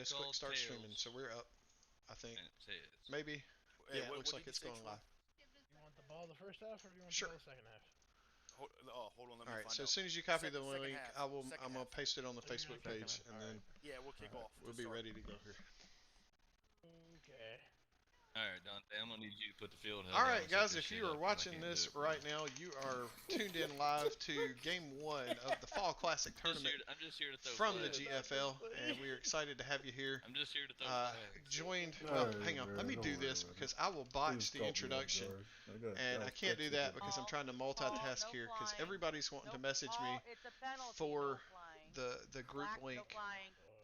just click start streaming, so we're up. I think. Maybe. Hey, Yeah, it looks like it's going live. You want the ball the first half, or do you want Sure. the ball the second half? Hold on, let me All right. find So out. as soon as you copy the Second link, half, I'm gonna paste it on the So you're Facebook gonna- page, and then yeah, we'll kick off. we'll be ready to go here. Okay. All right, Dante, I'm gonna need you to put the field. All right, guys, if you are watching this right now, you are tuned in live to Game 1 of the Fall Classic Tournament I'm just here to throw from the flags. GFL, and we are excited to have you here. I'm just here to throw flags. Joined. Well, hang on. Let me do this because I will botch the introduction, and I can't do that because I'm trying to multitask here because everybody's wanting to message me for the group link.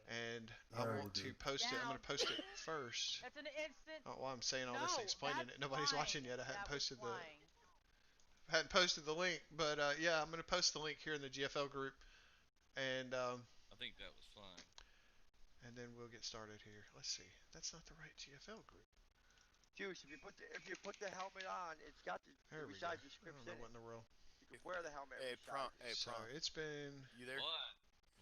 And I want to post it. I'm going to post it first. That's an instant. Oh, while I'm saying all this, explaining it, nobody's watching yet. I hadn't posted the link, but yeah, I'm going to post the link here in the GFL group, and I think that was fine. And then we'll get started here. Let's see. That's not the right GFL group. Juice, if you put the helmet on, it's got the besides the scripts in it. What in the world? You can wear the helmet. So it's been. You there? What?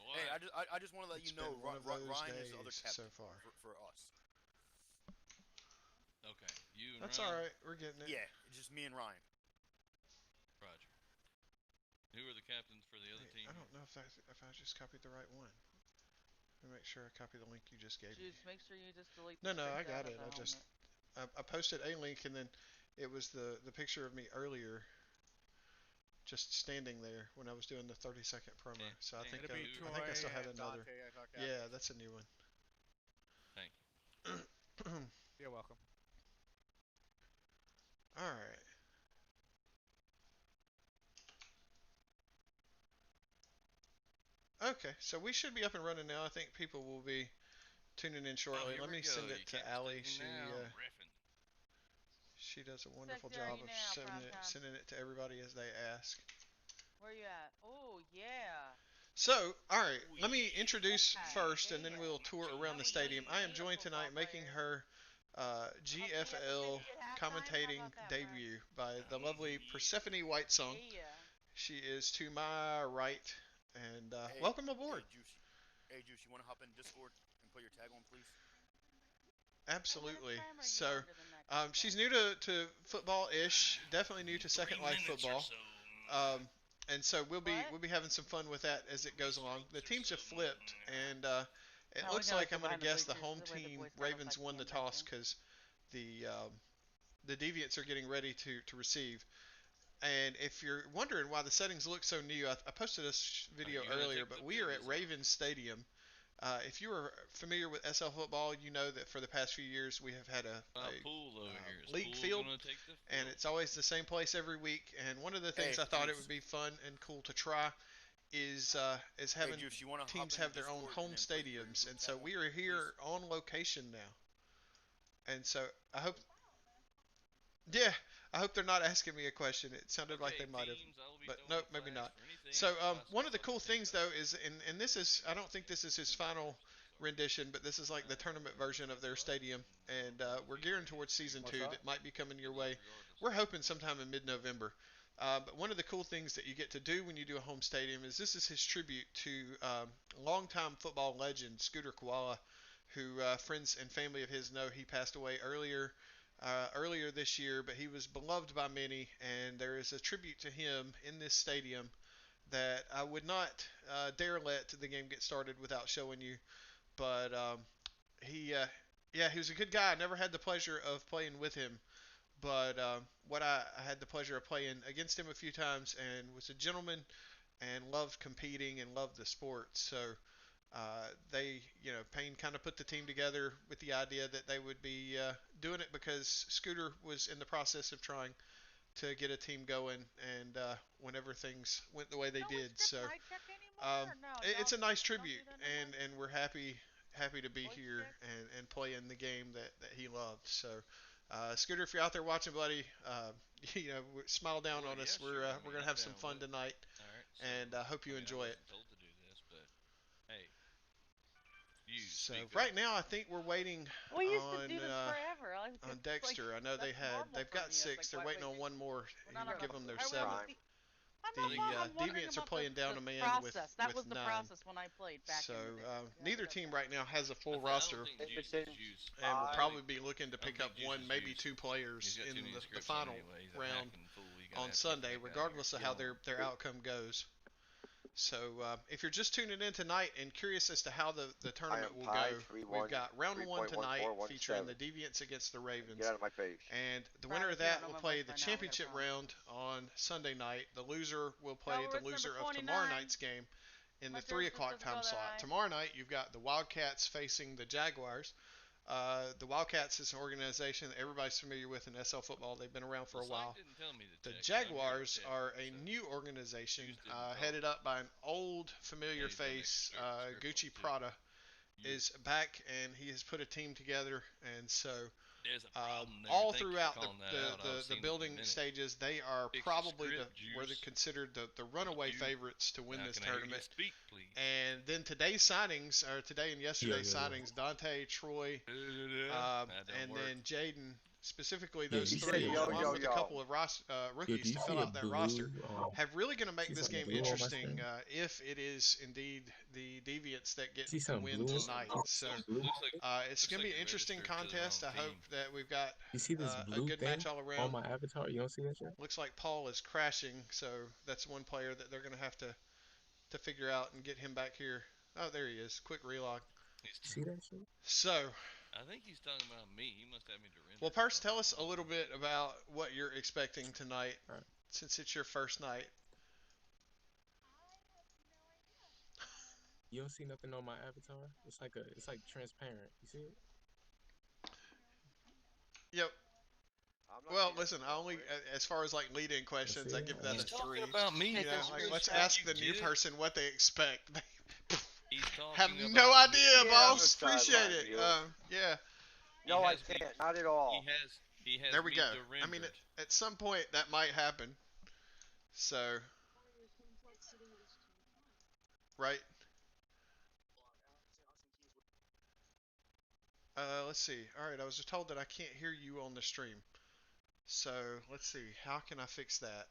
Hey, I just want to let you know Ryan is the other captain so far for us. Okay, you. And That's Ryan? all right. We're getting it. Yeah, it's just me and Ryan. Roger. Who are the captains for the other team? I don't know if I just copied the right one. Let me make sure I copy the link you just gave me. Just make sure you just delete. No, I got it. I posted a link, and then it was the picture of me earlier, just standing there when I was doing the 30-second promo. So I think I still had another. Yeah, that's a new one. Thank you. You're welcome. All right. Okay, so we should be up and running now. I think people will be tuning in shortly. Let me send it to Allie. She does a wonderful job of sending it to everybody as they ask. Where you at? Oh, yeah. So, all right, let me introduce first, and then we'll tour around the stadium. I am joined tonight making her GFL commentating debut by the lovely Persephone Whitesong. She is to my right, and welcome aboard. Hey, Juice, you want to hop in Discord and put your tag on, please? Absolutely. So, she's new to football-ish, definitely new to Second Life football. And so we'll be having some fun with that as it goes along. The teams have flipped, and it looks like I'm going to guess the home team Ravens won the toss because the Deviants are getting ready to receive. And if you're wondering why the settings look so new, I posted this video earlier, but we are at Ravens Stadium. If you are familiar with SL football, you know that for the past few years we have had a league field, and it's always the same place every week. And one of the things I thought it would be fun and cool to try is having teams have their own home stadiums. And so we are here on location now. And so I hope they're not asking me a question. It sounded like they might have, but no, maybe not. So one of the cool things though is, and this is, I don't think this is his final rendition, but this is like the tournament version of their stadium, and we're gearing towards season 2 that might be coming your way. We're hoping sometime in mid-November. But one of the cool things that you get to do when you do a home stadium is this is his tribute to longtime football legend Scooter Koala, who friends and family of his know he passed away earlier this year, but he was beloved by many, and there is a tribute to him in this stadium that I would not dare let the game get started without showing you. But he was a good guy. I never had the pleasure of playing with him, but I had the pleasure of playing against him a few times, and was a gentleman and loved competing and loved the sport. So Payne kind of put the team together with the idea that they would be doing it because Scooter was in the process of trying to get a team going, and whenever things went the way they did. So it's a nice tribute, and we're happy to be here and play in the game that he loved. So Scooter, if you're out there watching, buddy, smile down on us. We're going to have some fun tonight, and I hope you enjoy it. So right now, I think we're waiting on Dexter. I know they've got 6. They're waiting on one more. He would give them their 7th. Deviants are playing down a man process. That with was the 9. process when I played back So in the day. neither team right now has a full I roster, don't think Juice. and will I- probably be looking to I don't pick up think Juice one, is maybe Juice. 2 players He's got in too many the scripts final anyway. He's a round hacking fool. You gotta on have to Sunday, get that guy regardless of here. how their outcome goes. So if you're just tuning in tonight and curious as to how the tournament will go, we've got round 1 tonight featuring the Deviants against the Ravens. Get out of my face. And the Brad, winner if of you that don't know will my play voice the by now, we have championship problems. round on Sunday night. The loser will play Follower the loser number of 29. tomorrow night's game in My the 3 jersey o'clock doesn't go time that slot. high. Tomorrow night, you've got the Wildcats facing the Jaguars. The Wildcats is an organization that everybody's familiar with in SL football. They've been around for a while. Didn't tell me to The check. Jaguars I'm are here to a check, new organization Shoes didn't talk. headed up by an old familiar He's got an face, extra script Gucci on, too. Prada You- is back, and he has put a team together. And so There's a problem there. all Thank you for throughout calling that out. I was the seeing it in a building minute. stages, they are Fix your probably script, where they're Juice. considered the runaway You- favorites to win Now, this can I hear you tournament. speak, please? And then today's signings, or today and yesterday's signings, Dante, Troy, and then Jaden, specifically those you three, see- along with a couple of rookies do you to see fill a out that blue, roster, have really going to make see this something game blue on my interesting screen? if it is indeed the Deviants that get See to something win blue? tonight. So blue? Looks like it's going to be an interesting contest. I hope that we've got You see this a blue good thing match all on around. my avatar? You don't see that shit? Looks like Paul is crashing, so that's one player that they're going to have to figure out and get him back here. Oh, there he is. Quick relog. See that shit? So, I think he's talking about me. He must have me to render. well, Purse, tell us a little bit about what you're expecting tonight, since it's your first night. You don't see nothing on my avatar? It's like transparent. You see it? Yep. Well, listen, I only, as far as like lead-in questions, I give that He's a 3. talking about me. You know, That's like, what let's he's ask trying the to new get. person what they expect. He's talking Have about no idea, Yeah, boss. I'm Appreciate sidelined, it. you. Yeah. No, He I has me- can't. Not at all. He has There we me go. I mean, de-rendered. at some point that might happen. So, right. Let's see. All right, I was just told that I can't hear you on the stream. So let's see. How can I fix that?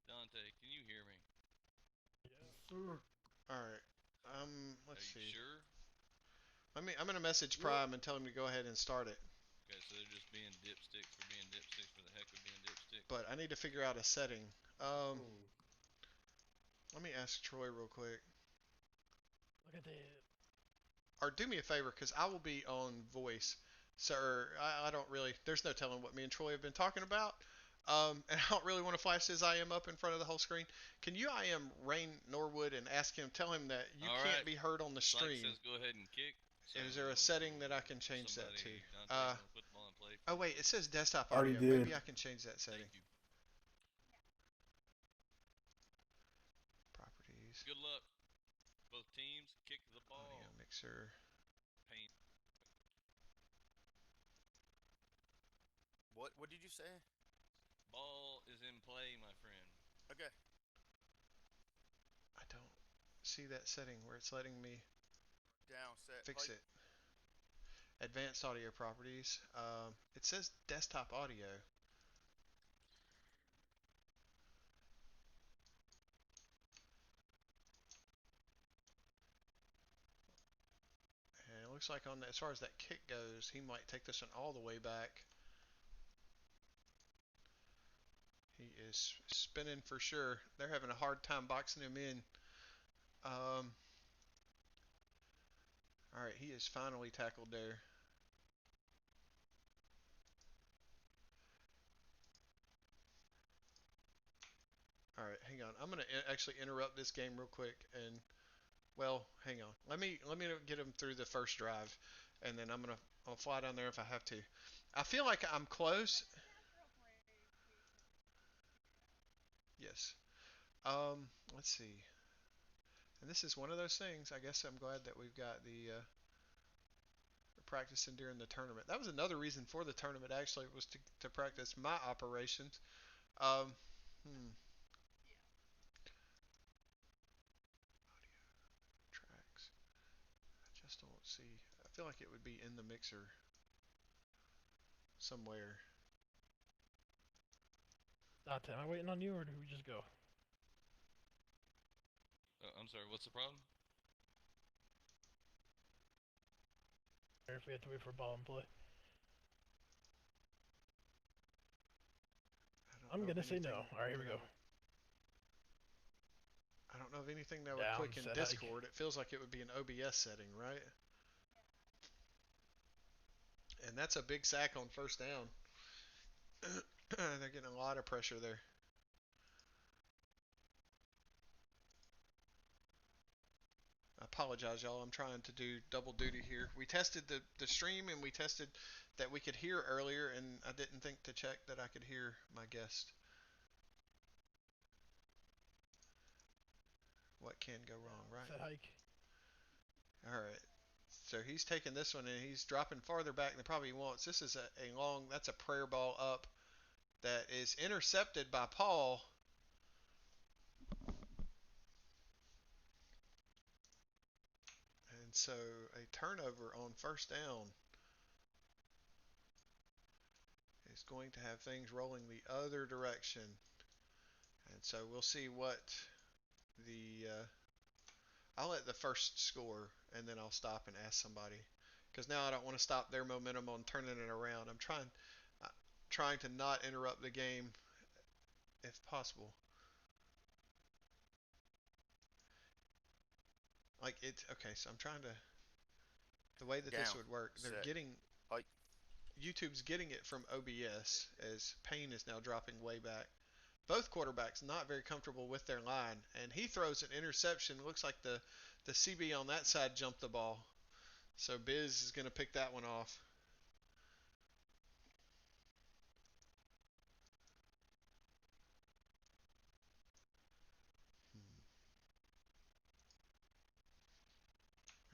Dante, can you hear me? All right. Let's Are see. you sure? I'm gonna message Prime and tell him to go ahead and start it. Okay, so they're just being dipsticks for being dipsticks for the heck of being dipsticks. But I need to figure out a setting. Let me ask Troy real quick. Look at that. Or do me a favor, because I will be on voice. Sir, I don't really, there's no telling what me and Troy have been talking about. And I don't really want to flash his IM up in front of the whole screen. Can you IM Rain Norwood and tell him that you All can't right. be heard on the Psych stream? says go ahead and kick. Is there a setting that I can change that to? Dante, wanna football and play for Oh wait, it says desktop Already audio. did. Maybe I can change that setting. Thank you. Properties, Good luck. Both teams kick the ball. audio mixer. Paint. What did you say? Ball is in play, my friend. Okay. I don't see that setting where it's letting me Down, set, fix play. it. Advanced audio properties. It says desktop audio. And it looks like as far as that kick goes, he might take this one all the way back. He is spinning for sure. They're having a hard time boxing him in. All right, he is finally tackled there. All right, hang on. I'm gonna actually interrupt this game real quick, and well, hang on. Let me get him through the first drive, and then I'll fly down there if I have to. I feel like I'm close. Yes. Let's see. And this is one of those things. I guess I'm glad that we've got the practicing during the tournament. That was another reason for the tournament. Actually, was to practice my operations. Audio tracks. I just don't see. I feel like it would be in the mixer somewhere. Dante, am I waiting on you, or do we just go? I'm sorry, what's the problem? Or if we have to wait for ball and play. I'm gonna say no. Alright, here we go. I don't know of anything that would click in Discord. It feels like it would be an OBS setting, right? And that's a big sack on first down. They're getting a lot of pressure there. I apologize, y'all. I'm trying to do double duty here. We tested the stream and we tested that we could hear earlier, and I didn't think to check that I could hear my guest. What can go wrong, right? Set hike. All right. So he's taking this one and he's dropping farther back than probably he wants. This is a long, that's a prayer ball up that is intercepted by Paul. And so a turnover on first down is going to have things rolling the other direction. And so we'll see what the I'll let the first score and then I'll stop and ask somebody, because now I don't want to stop their momentum on turning it around. I'm trying to not interrupt the game if possible. Like it's okay, so I'm trying to the way that this would work. They're getting YouTube's getting it from OBS as Payne is now dropping way back. Both quarterbacks not very comfortable with their line, and he throws an interception. Looks like the CB on that side jumped the ball. So Biz is going to pick that one off.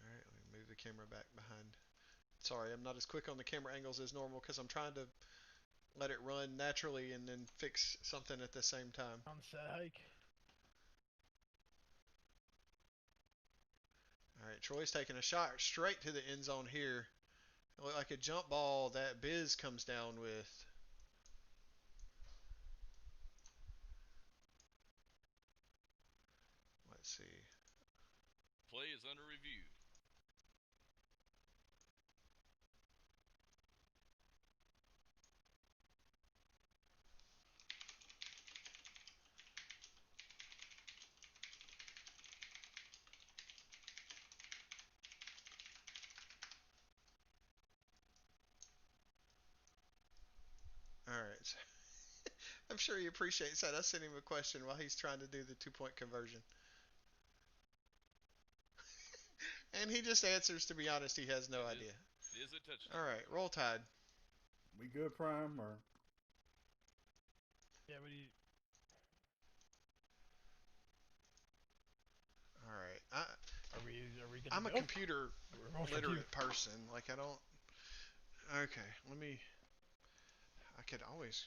All right, let me move the camera back behind. Sorry, I'm not as quick on the camera angles as normal because I'm trying to let it run naturally and then fix something at the same time. On set hike. All right, Troy's taking a shot straight to the end zone here. It looked like a jump ball that Biz comes down with. Let's see. Play is under review. All right. I'm sure he appreciates that. I sent him a question while he's trying to do the 2-point conversion. And he just answers, to be honest, he has no idea. It is a touchdown. All right, roll tide. We good, Prime, or? Yeah, what do you... All right. Are we gonna I'm a go? computer literate person. Like, I don't... Okay, let me... I could always...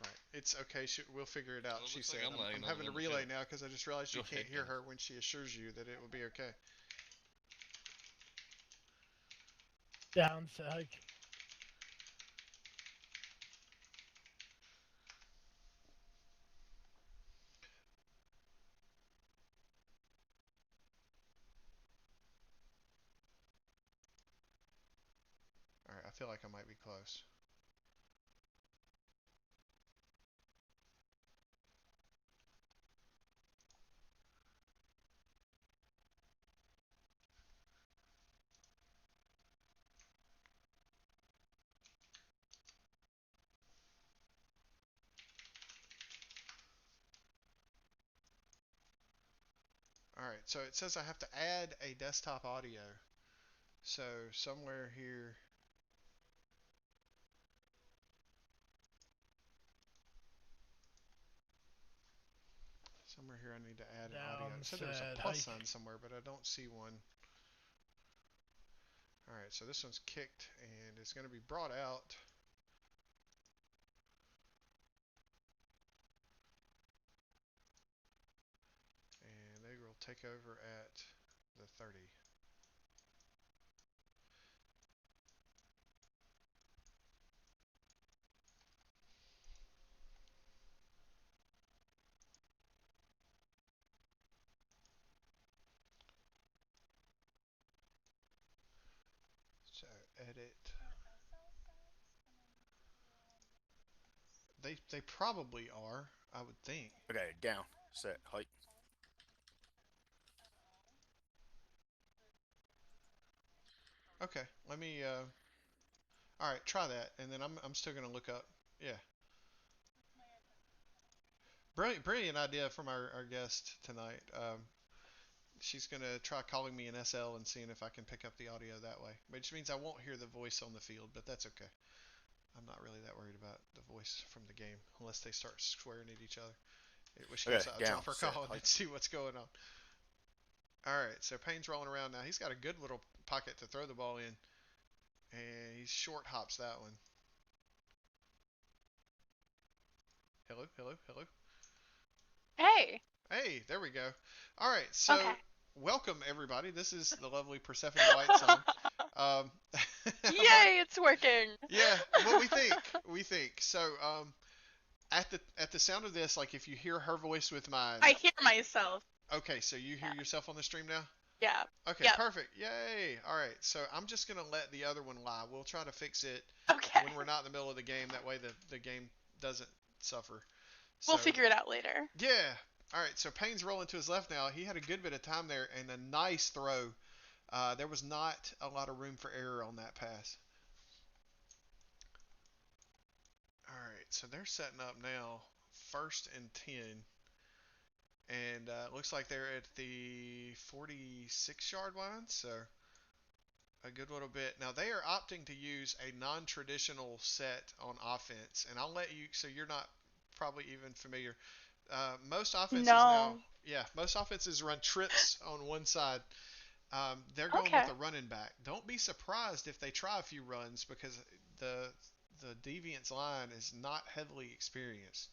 Right. It's okay. We'll figure it out, Well, she looks said. like I'm I'm having to relay now because I just realized you Go can't ahead, hear guys. her when she assures you that it will be okay. Down set hike. All right, I feel like I might be close. All right, so it says I have to add a desktop audio. So somewhere here, I need to add an audio. It said there was a plus sign somewhere, but I don't see one. All right, so this one's kicked and it's going to be brought out. And they will take over at the 30. edit. They probably are, I would think. Okay, down, set, height. Okay, let me. All right, try that, and then I'm still gonna look up. Yeah, brilliant idea from our guest tonight. She's gonna try calling me in SL and seeing if I can pick up the audio that way, which means I won't hear the voice on the field, but that's okay. I'm not really that worried about the voice from the game unless they start swearing at each other. In which case I'll drop her call and see what's going on. All right, so Payne's rolling around now. He's got a good little pocket to throw the ball in, and he short hops that one. Hello, hello, hello. Hey. Hey, there we go. All right, so Okay. welcome everybody. This is the lovely Persephone White song. Yay, it's working. Yeah, well we think. So at the sound of this, like if you hear her voice with mine. I hear myself. Okay, so you hear yourself on the stream now? Yeah. Okay, yep. Perfect. Yay. All right, so I'm just going to let the other one lie. We'll try to fix it when we're not in the middle of the game. That way the game doesn't suffer. We'll figure it out later. Yeah. All right, so Payne's rolling to his left now. He had a good bit of time there and a nice throw. There was not a lot of room for error on that pass. All right, so they're setting up now 1st and 10. And looks like they're at the 46-yard line, so a good little bit. Now they are opting to use a non-traditional set on offense, and I'll let you, so you're not probably even familiar. Most offenses now, most offenses run trips on one side. They're going with a running back. Don't be surprised if they try a few runs because the Deviants line is not heavily experienced.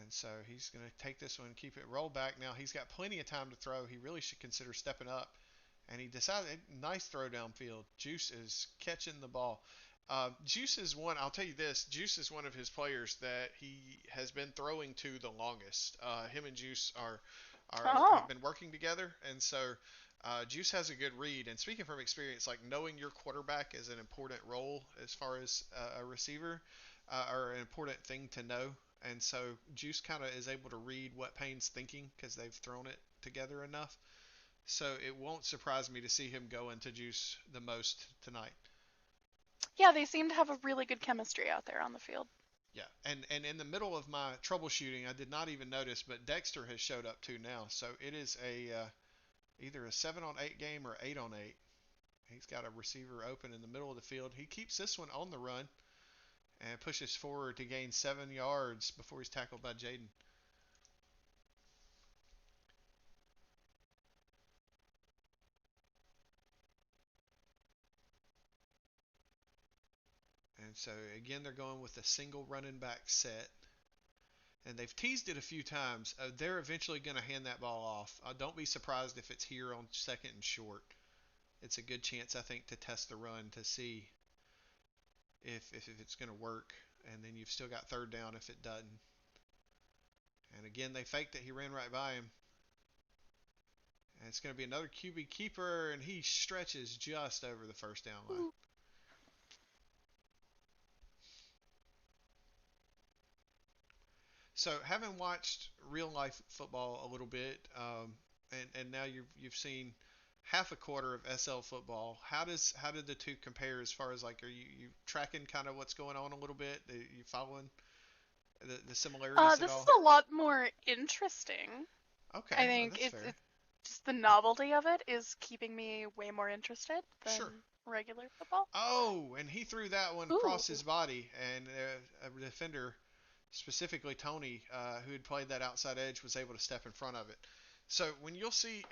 And so he's going to take this one and keep it roll back. Now he's got plenty of time to throw. He really should consider stepping up. And he decided, nice throw downfield. Juice is catching the ball. Juice is one, I'll tell you this, Juice is one of his players that he has been throwing to the longest. Him and Juice have been working together. And so Juice has a good read. And speaking from experience, like knowing your quarterback is an important role as far as a receiver or an important thing to know. And so Juice kind of is able to read what Payne's thinking because they've thrown it together enough. So it won't surprise me to see him go into Juice the most tonight. Yeah, they seem to have a really good chemistry out there on the field. Yeah, and in the middle of my troubleshooting, I did not even notice, but Dexter has showed up too now. So it is either a 7-on-8 game or 8-on-8. He's got a receiver open in the middle of the field. He keeps this one on the run. And pushes forward to gain 7 yards before he's tackled by Jaden. And so, again, they're going with a single running back set. And they've teased it a few times. They're eventually going to hand that ball off. Don't be surprised if it's here on 2nd and short. It's a good chance, I think, to test the run to see if it's going to work. And then you've still got 3rd down if it doesn't. And again, they faked it. He ran right by him. And it's going to be another QB keeper, and he stretches just over the 1st down line. So, having watched real life football a little bit, and now you've seen half a quarter of SL football. How did the two compare as far as like are you tracking kind of what's going on a little bit? Are you following the similarities at all? This is a lot more interesting. Okay, I think it's just the novelty of it is keeping me way more interested than regular football. Oh, and he threw that one across his body, and a defender, specifically Tony, who had played that outside edge, was able to step in front of it. So when you'll see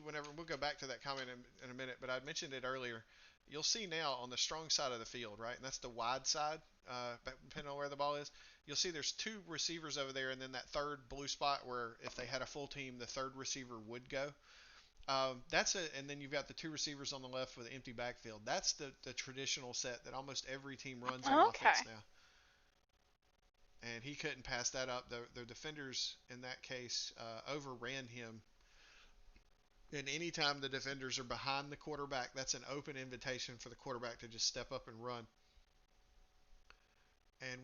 whenever we'll go back to that comment in a minute, but I mentioned it earlier. You'll see now on the strong side of the field, right, and that's the wide side, depending on where the ball is. You'll see there's 2 receivers over there, and then that 3rd blue spot where if they had a full team, the 3rd receiver would go. And then you've got the 2 receivers on the left with an empty backfield. That's the traditional set that almost every team runs on offense now. And he couldn't pass that up. The defenders in that case overran him And anytime the defenders are behind the quarterback, that's an open invitation for the quarterback to just step up and run. And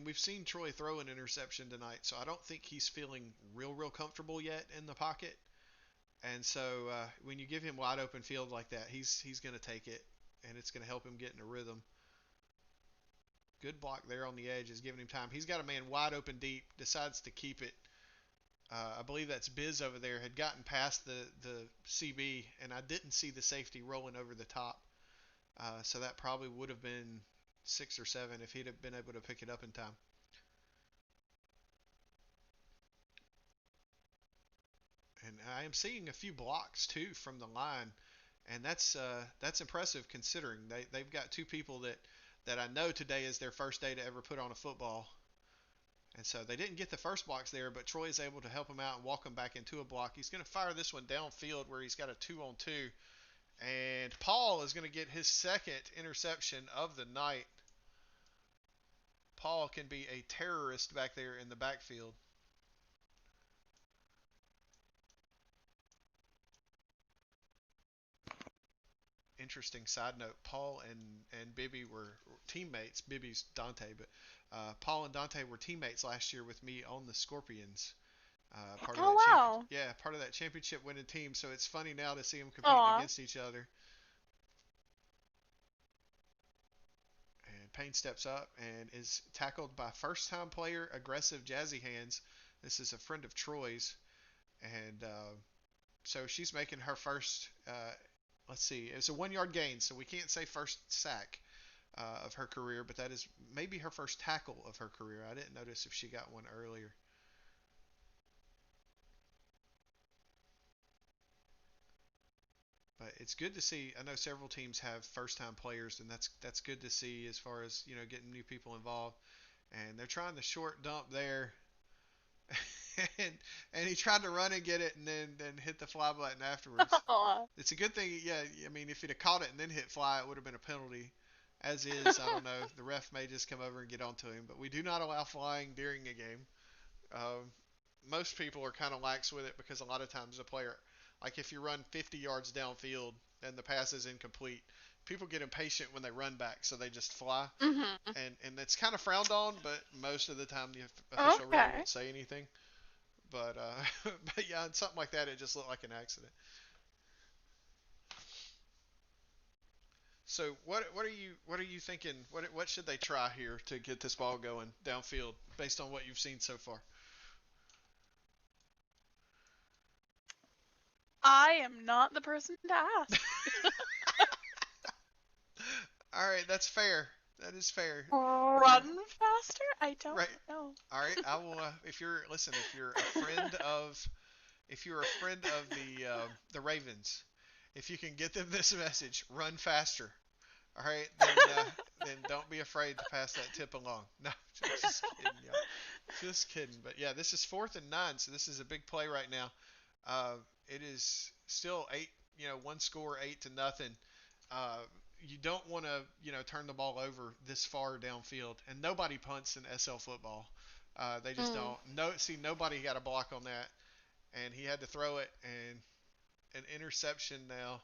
we've seen Troy throw an interception tonight, so I don't think he's feeling real comfortable yet in the pocket. And so when you give him wide open field like that, he's going to take it, and it's going to help him get in a rhythm. Good block there on the edge is giving him time. He's got a man wide open deep, decides to keep it. I believe that's Biz over there, had gotten past the CB, and I didn't see the safety rolling over the top. So that probably would have been 6 or 7 if he'd have been able to pick it up in time. And I am seeing a few blocks too from the line, and that's impressive considering they've got 2 people that I know today is their first day to ever put on a football. And so they didn't get the first blocks there, but Troy is able to help him out and walk him back into a block. He's going to fire this one downfield where he's got a 2-on-2. And Paul is going to get his second interception of the night. Paul can be a terrorist back there in the backfield. Interesting side note, Paul and Bibby were teammates. Bibby's Dante, but Paul and Dante were teammates last year with me on the Scorpions. Part of part of that championship winning team. So it's funny now to see them competing against each other. And Payne steps up and is tackled by first-time player, aggressive Jazzy Hands. This is a friend of Troy's, and so she's making her first. Let's see, it's a 1-yard gain, so we can't say first sack of her career, but that is maybe her first tackle of her career. I didn't notice if she got one earlier. But it's good to see. I know several teams have first-time players, and that's good to see as far as getting new people involved. And they're trying the short dump there, and he tried to run and get it, and then hit the fly button afterwards. It's a good thing. Yeah, I mean, if he'd have caught it and then hit fly, it would have been a penalty. As is, I don't know. The ref may just come over and get onto him, but we do not allow flying during a game. Most people are kind of lax with it because a lot of times a player, like if you run 50 yards downfield and the pass is incomplete, people get impatient when they run back, so they just fly. Mm-hmm. And it's kind of frowned on, but most of the time the official really won't say anything. But but yeah, something like that, it just looked like an accident. So what are you thinking? What should they try here to get this ball going downfield based on what you've seen so far? I am not the person to ask. All right, that's fair. That is fair. Run faster? I don't know. All right, I will. If you're a friend of the Ravens, if you can get them this message, run faster. All right, then don't be afraid to pass that tip along. No, just kidding, y'all. Just kidding. But yeah, this is 4th and 9, so this is a big play right now. It is still 1 score, 8-0. You don't want to, turn the ball over this far downfield, and nobody punts in SL football. They just don't. Nobody got a block on that, and he had to throw it, and an interception now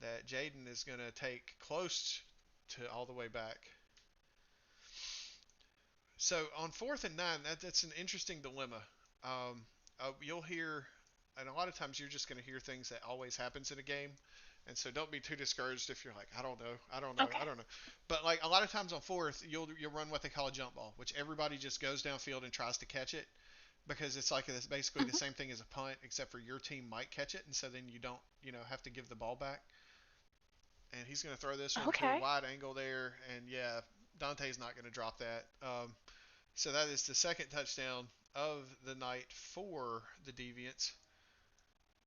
that Jaden is going to take close to all the way back. So on 4th and 9, that's an interesting dilemma. You'll hear, and a lot of times you're just going to hear things that always happens in a game. And so don't be too discouraged if you're like, I don't know. But like a lot of times on 4th, you'll run what they call a jump ball, which everybody just goes downfield and tries to catch it, because it's basically the same thing as a punt, except for your team might catch it, and so then you don't have to give the ball back. And he's going to throw this one to a wide angle there, and yeah, Dante's not going to drop that. So that is the second touchdown of the night for the Deviants.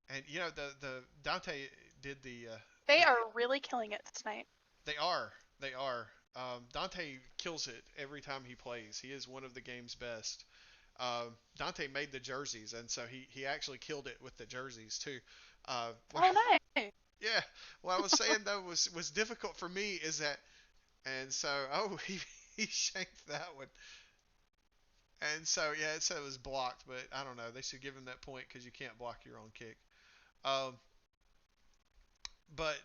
And the Dante did the. They are really killing it tonight. They are. Dante kills it every time he plays. He is one of the game's best. Dante made the jerseys, and so he actually killed it with the jerseys too. Nice. Yeah. What I was saying though was difficult for me is that, and so he shanked that one. And so yeah, it said it was blocked, but I don't know. They should give him that point because you can't block your own kick. but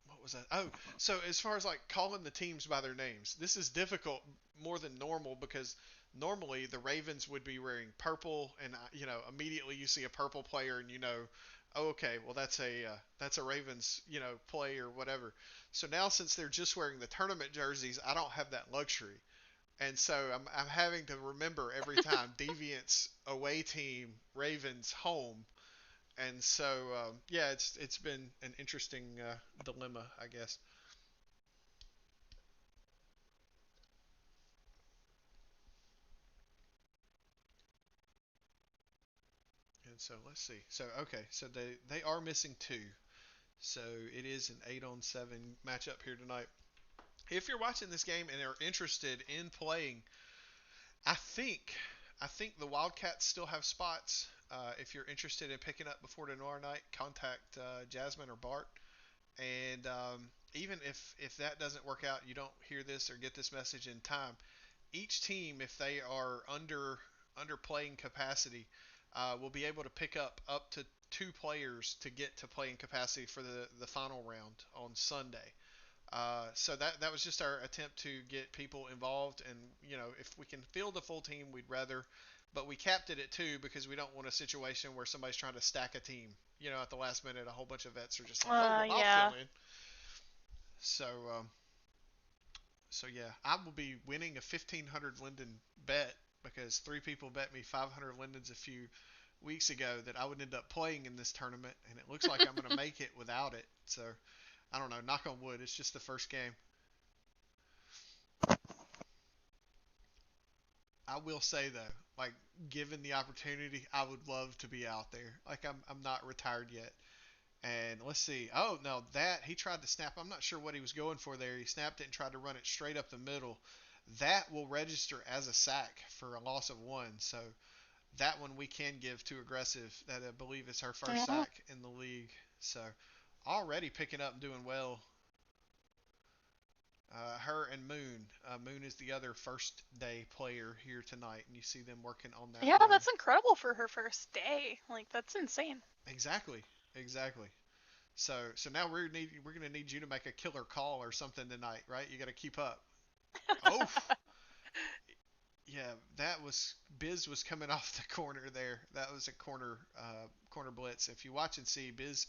what was that? Oh, so as far as like calling the teams by their names, this is difficult more than normal because normally the Ravens would be wearing purple, and immediately you see a purple player, and oh, okay, well that's a Ravens play or whatever. So now since they're just wearing the tournament jerseys, I don't have that luxury, and so I'm having to remember every time Deviants away team, Ravens home, and so yeah, it's been an interesting dilemma, I guess. And so let's see. So okay, so they are missing two. So it is an 8-on-7 matchup here tonight. If you're watching this game and are interested in playing, I think I think the Wildcats still have spots. If you're interested in picking up before tomorrow night, contact Jasmine or Bart. And even if that doesn't work out, you don't hear this or get this message in time. Each team, if they are under playing capacity, will be able to pick up to two players to get to playing capacity for the final round on Sunday. So that was just our attempt to get people involved, and if we can field a full team, we'd rather, but we capped it at two because we don't want a situation where somebody's trying to stack a team. At the last minute, a whole bunch of vets are just like, oh, well, Yeah. I'll fill in. So so yeah, I will be winning a 1,500 Linden bet because three people bet me 500 Lindens a few weeks ago that I would end up playing in this tournament, and it looks like I'm going to make it without it. So I don't know. Knock on wood. It's just the first game. I will say though, like given the opportunity, I would love to be out there. Like I'm not retired yet. And let's see. Oh no, that he tried to snap. I'm not sure what he was going for there. He snapped it and tried to run it straight up the middle. That will register as a sack for a loss of one. So that one we can give to aggressive. That I believe is her first Mhm. sack in the league. So already picking up and doing well. Her and Moon. Moon is the other first day player here tonight, and you see them working on that Yeah, run. that's incredible for her first day. Like, that's insane. Exactly, exactly. So now we're gonna need you to make a killer call or something tonight, right? You got to keep up. Oh, yeah, that was Biz was coming off the corner there. That was a corner blitz. If you watch and see, Biz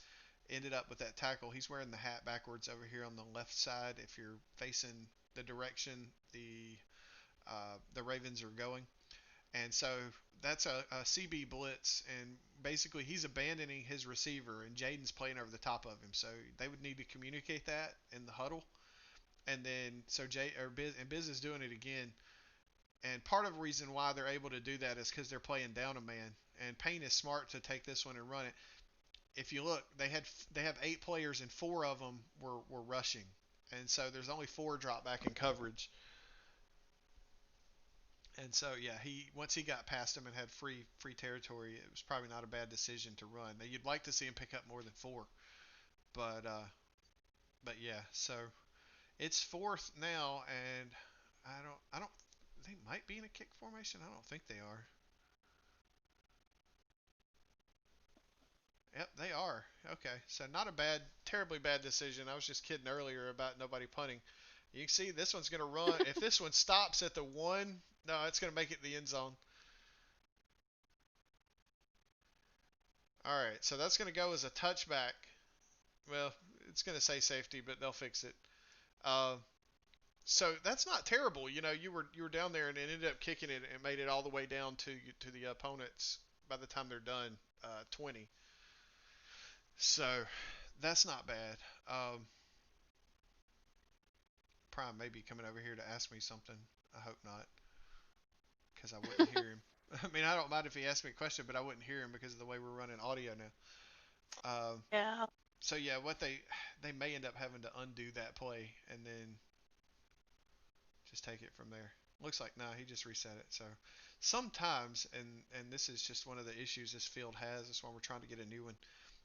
ended up with that tackle. He's wearing the hat backwards over here on the left side. If you're facing the direction the Ravens are going, and so that's a CB blitz, and basically he's abandoning his receiver, and Jaden's playing over the top of him. So they would need to communicate that in the huddle, and then so Biz is doing it again. And part of the reason why they're able to do that is because they're playing down a man. And Payne is smart to take this one and run it. If you look, they have 8 players and 4 of them were rushing, and so there's only 4 drop back in coverage. And so yeah, he once he got past him and had free territory, it was probably not a bad decision to run. Now you'd like to see him pick up more than 4, but yeah. So it's fourth now, and I don't. They might be in a kick formation. I don't think they are. Yep, they are. Okay, so not a terribly bad decision. I was just kidding earlier about nobody punting. You can see this one's going to run. If this one stops at the 1, no, it's going to make it the end zone. All right, so that's going to go as a touchback. Well, it's going to say safety, but they'll fix it. Uh, so that's not terrible. You were down there and it ended up kicking it and made it all the way down to the opponents by the time they're done, 20. So that's not bad. Prime may be coming over here to ask me something. I hope not, because I wouldn't hear him. I mean, I don't mind if he asked me a question, but I wouldn't hear him because of the way we're running audio now. Yeah. So yeah, what they may end up having to undo that play and then just take it from there. Looks like nah, he just reset it. So sometimes, and this is just one of the issues this field has. That's why we're trying to get a new one.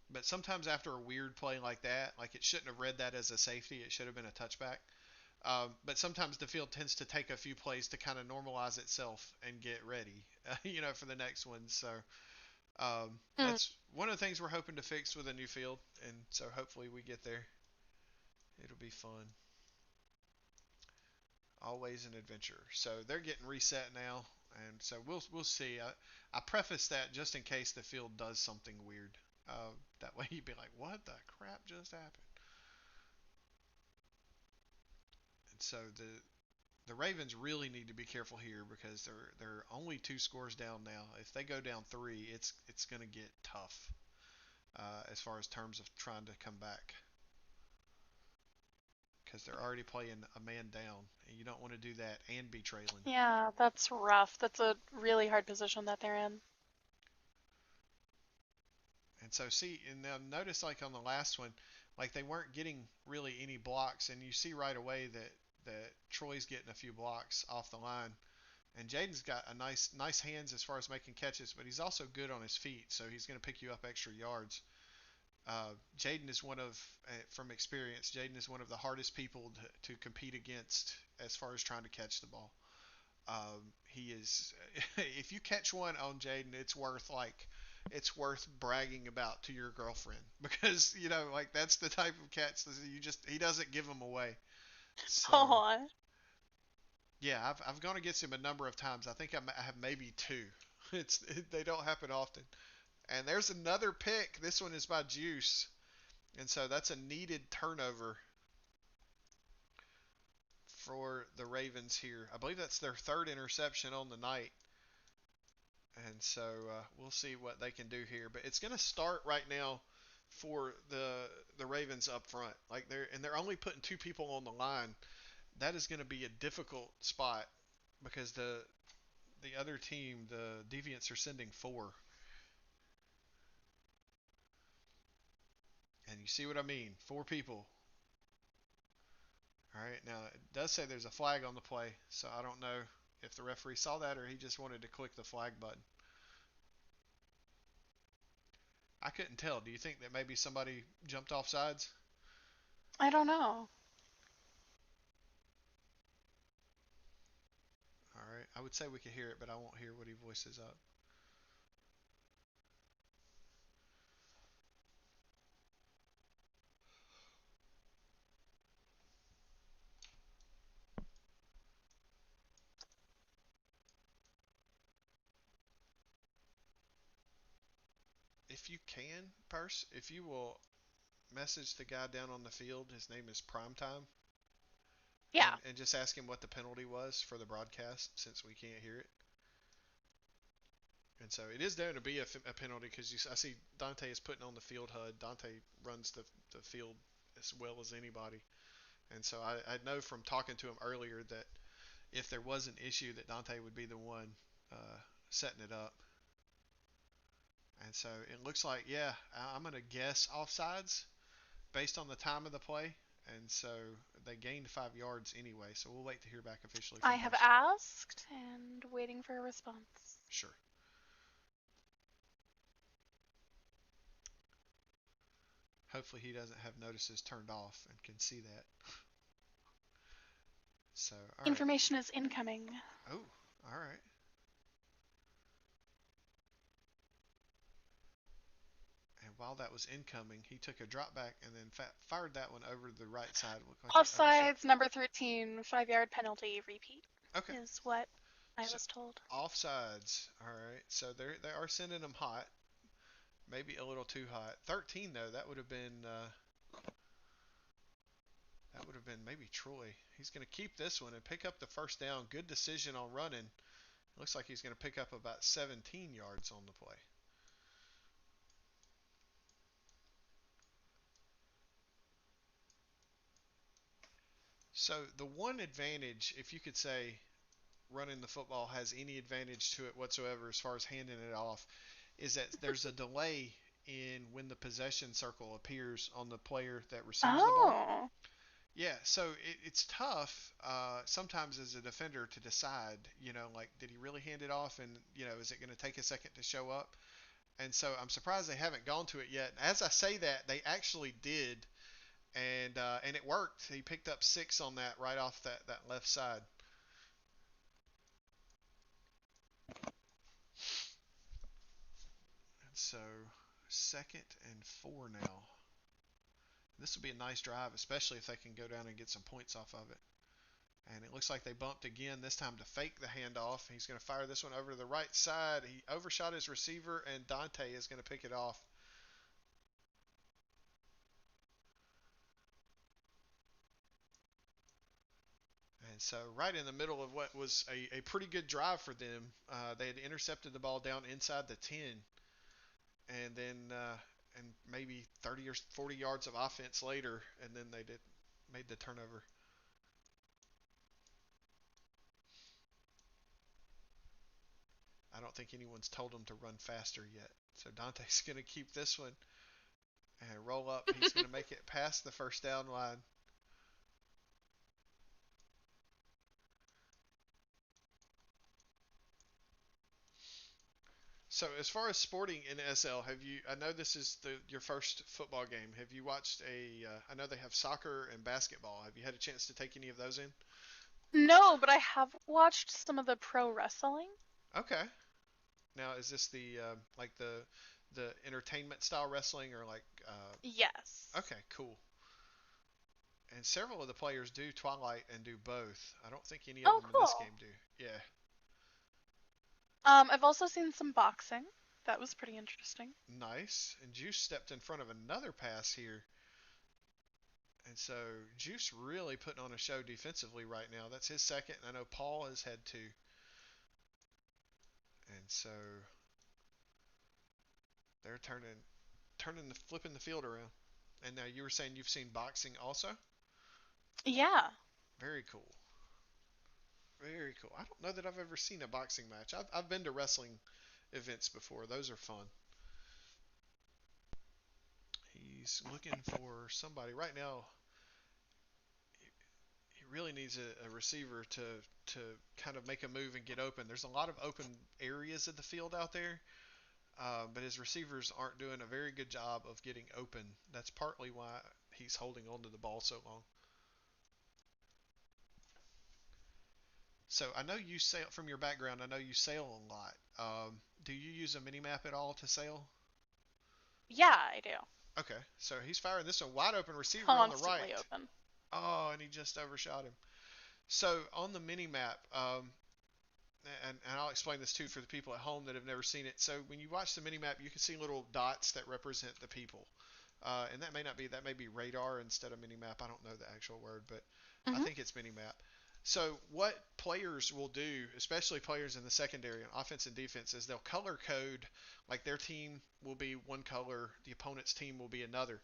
But sometimes after a weird play like that, like it shouldn't have read that as a safety. It should have been a touchback. But sometimes the field tends to take a few plays to kind of normalize itself and get ready, for the next one. So That's one of the things we're hoping to fix with a new field, and so hopefully we get there. It'll be fun. Always an adventure. So they're getting reset now, and so we'll see. I preface that just in case the field does something weird. That way you'd be like, what the crap just happened? And so the Ravens really need to be careful here because they're only 2 scores down now. If they go down 3, it's going to get tough as far as terms of trying to come back. Because they're already playing a man down, and you don't want to do that and be trailing. Yeah, that's rough. That's a really hard position that they're in. And so see, and now notice like on the last one, like they weren't getting really any blocks, and you see right away that Troy's getting a few blocks off the line, and Jaden's got a nice hands as far as making catches, but he's also good on his feet, so he's going to pick you up extra yards. Jaden is from experience, Jaden is one of the hardest people to compete against as far as trying to catch the ball. He is, if you catch one on Jaden, it's worth bragging about to your girlfriend because like that's the type of catch that he doesn't give them away. So, Aww. yeah, I've gone against him a number of times. I think I have maybe 2. They don't happen often. And there's another pick. This one is by Juice. And so that's a needed turnover for the Ravens here. I believe that's their 3rd interception on the night. And so we'll see what they can do here. But it's going to start right now for the Ravens up front. Like they're only putting 2 people on the line. That is going to be a difficult spot because the other team, the Deviants, are sending 4. And you see what I mean? 4 people. All right, now it does say there's a flag on the play, so I don't know if the referee saw that or he just wanted to click the flag button. I couldn't tell. Do you think that maybe somebody jumped off sides? I don't know. All right, I would say we could hear it, but I won't hear what he voices up. If you can, if you will message the guy down on the field, his name is Primetime. Yeah. And just ask him what the penalty was for the broadcast since we can't hear it. And so it is going to be a penalty because I see Dante is putting on the field HUD. Dante runs the field as well as anybody. And so I know from talking to him earlier that if there was an issue that Dante would be the one setting it up. And so it looks like, yeah, I'm going to guess offsides based on the time of the play. And so they gained 5 yards anyway. So we'll wait to hear back officially from I have asked and waiting for a response. Sure. Hopefully he doesn't have notices turned off and can see that. So, all right. Information is incoming. Oh, all right. And while that was incoming, he took a drop back and then fired that one over the right side. Like Offsides, number 13, 5-yard penalty, repeat. Okay. Is what I was told. Offsides. All right. So they are sending them hot. Maybe a little too hot. 13 though. That would have been maybe Troy. He's going to keep this one and pick up the first down. Good decision on running. Looks like he's going to pick up about 17 yards on the play. So the one advantage, if you could say running the football has any advantage to it whatsoever as far as handing it off, is that there's a delay in when the possession circle appears on the player that receives the ball. Yeah, so it's tough sometimes as a defender to decide, like, did he really hand it off? And, is it going to take a second to show up? And so I'm surprised they haven't gone to it yet. As I say that, they actually did. And it worked. He picked up 6 on that right off that left side. And So 2nd and 4 now. This will be a nice drive, especially if they can go down and get some points off of it. And it looks like they bumped again, this time to fake the handoff. He's going to fire this one over to the right side. He overshot his receiver, and Dante is going to pick it off. And so right in the middle of what was a pretty good drive for them, they had intercepted the ball down inside the 10. And then and maybe 30 or 40 yards of offense later, and then they made the turnover. I don't think anyone's told him to run faster yet. So Dante's going to keep this one and roll up. He's going to make it past the first down line. So as far as sporting in SL, I know this is your first football game. Have you watched I know they have soccer and basketball. Have you had a chance to take any of those in? No, but I have watched some of the pro wrestling. Okay. Now, is this like the entertainment style wrestling or like? Yes. Okay, cool. And several of the players do Twilight and do both. I don't think any of them in this game do. Yeah. I've also seen some boxing. That was pretty interesting. Nice. And Juice stepped in front of another pass here. And so Juice really putting on a show defensively right now. That's his second, and I know Paul has had two. And so they're flipping the field around. And now you were saying you've seen boxing also? Yeah. Very cool. Very cool. I don't know that I've ever seen a boxing match. I've been to wrestling events before. Those are fun. He's looking for somebody. Right now, he really needs a receiver to kind of make a move and get open. There's a lot of open areas of the field out there, but his receivers aren't doing a very good job of getting open. That's partly why he's holding on to the ball so long. So I know you sail from your background. I know you sail a lot. Do you use a mini map at all to sail? Yeah, I do. Okay, so he's firing this one wide open receiver Constantly on the right. Open. Oh, and he just overshot him. So on the mini map, and I'll explain this too for the people at home that have never seen it. So when you watch the mini map, you can see little dots that represent the people, and that may be radar instead of mini map. I don't know the actual word, but I think it's mini map. So what players will do, especially players in the secondary on offense and defense, is they'll color code, like their team will be one color, the opponent's team will be another.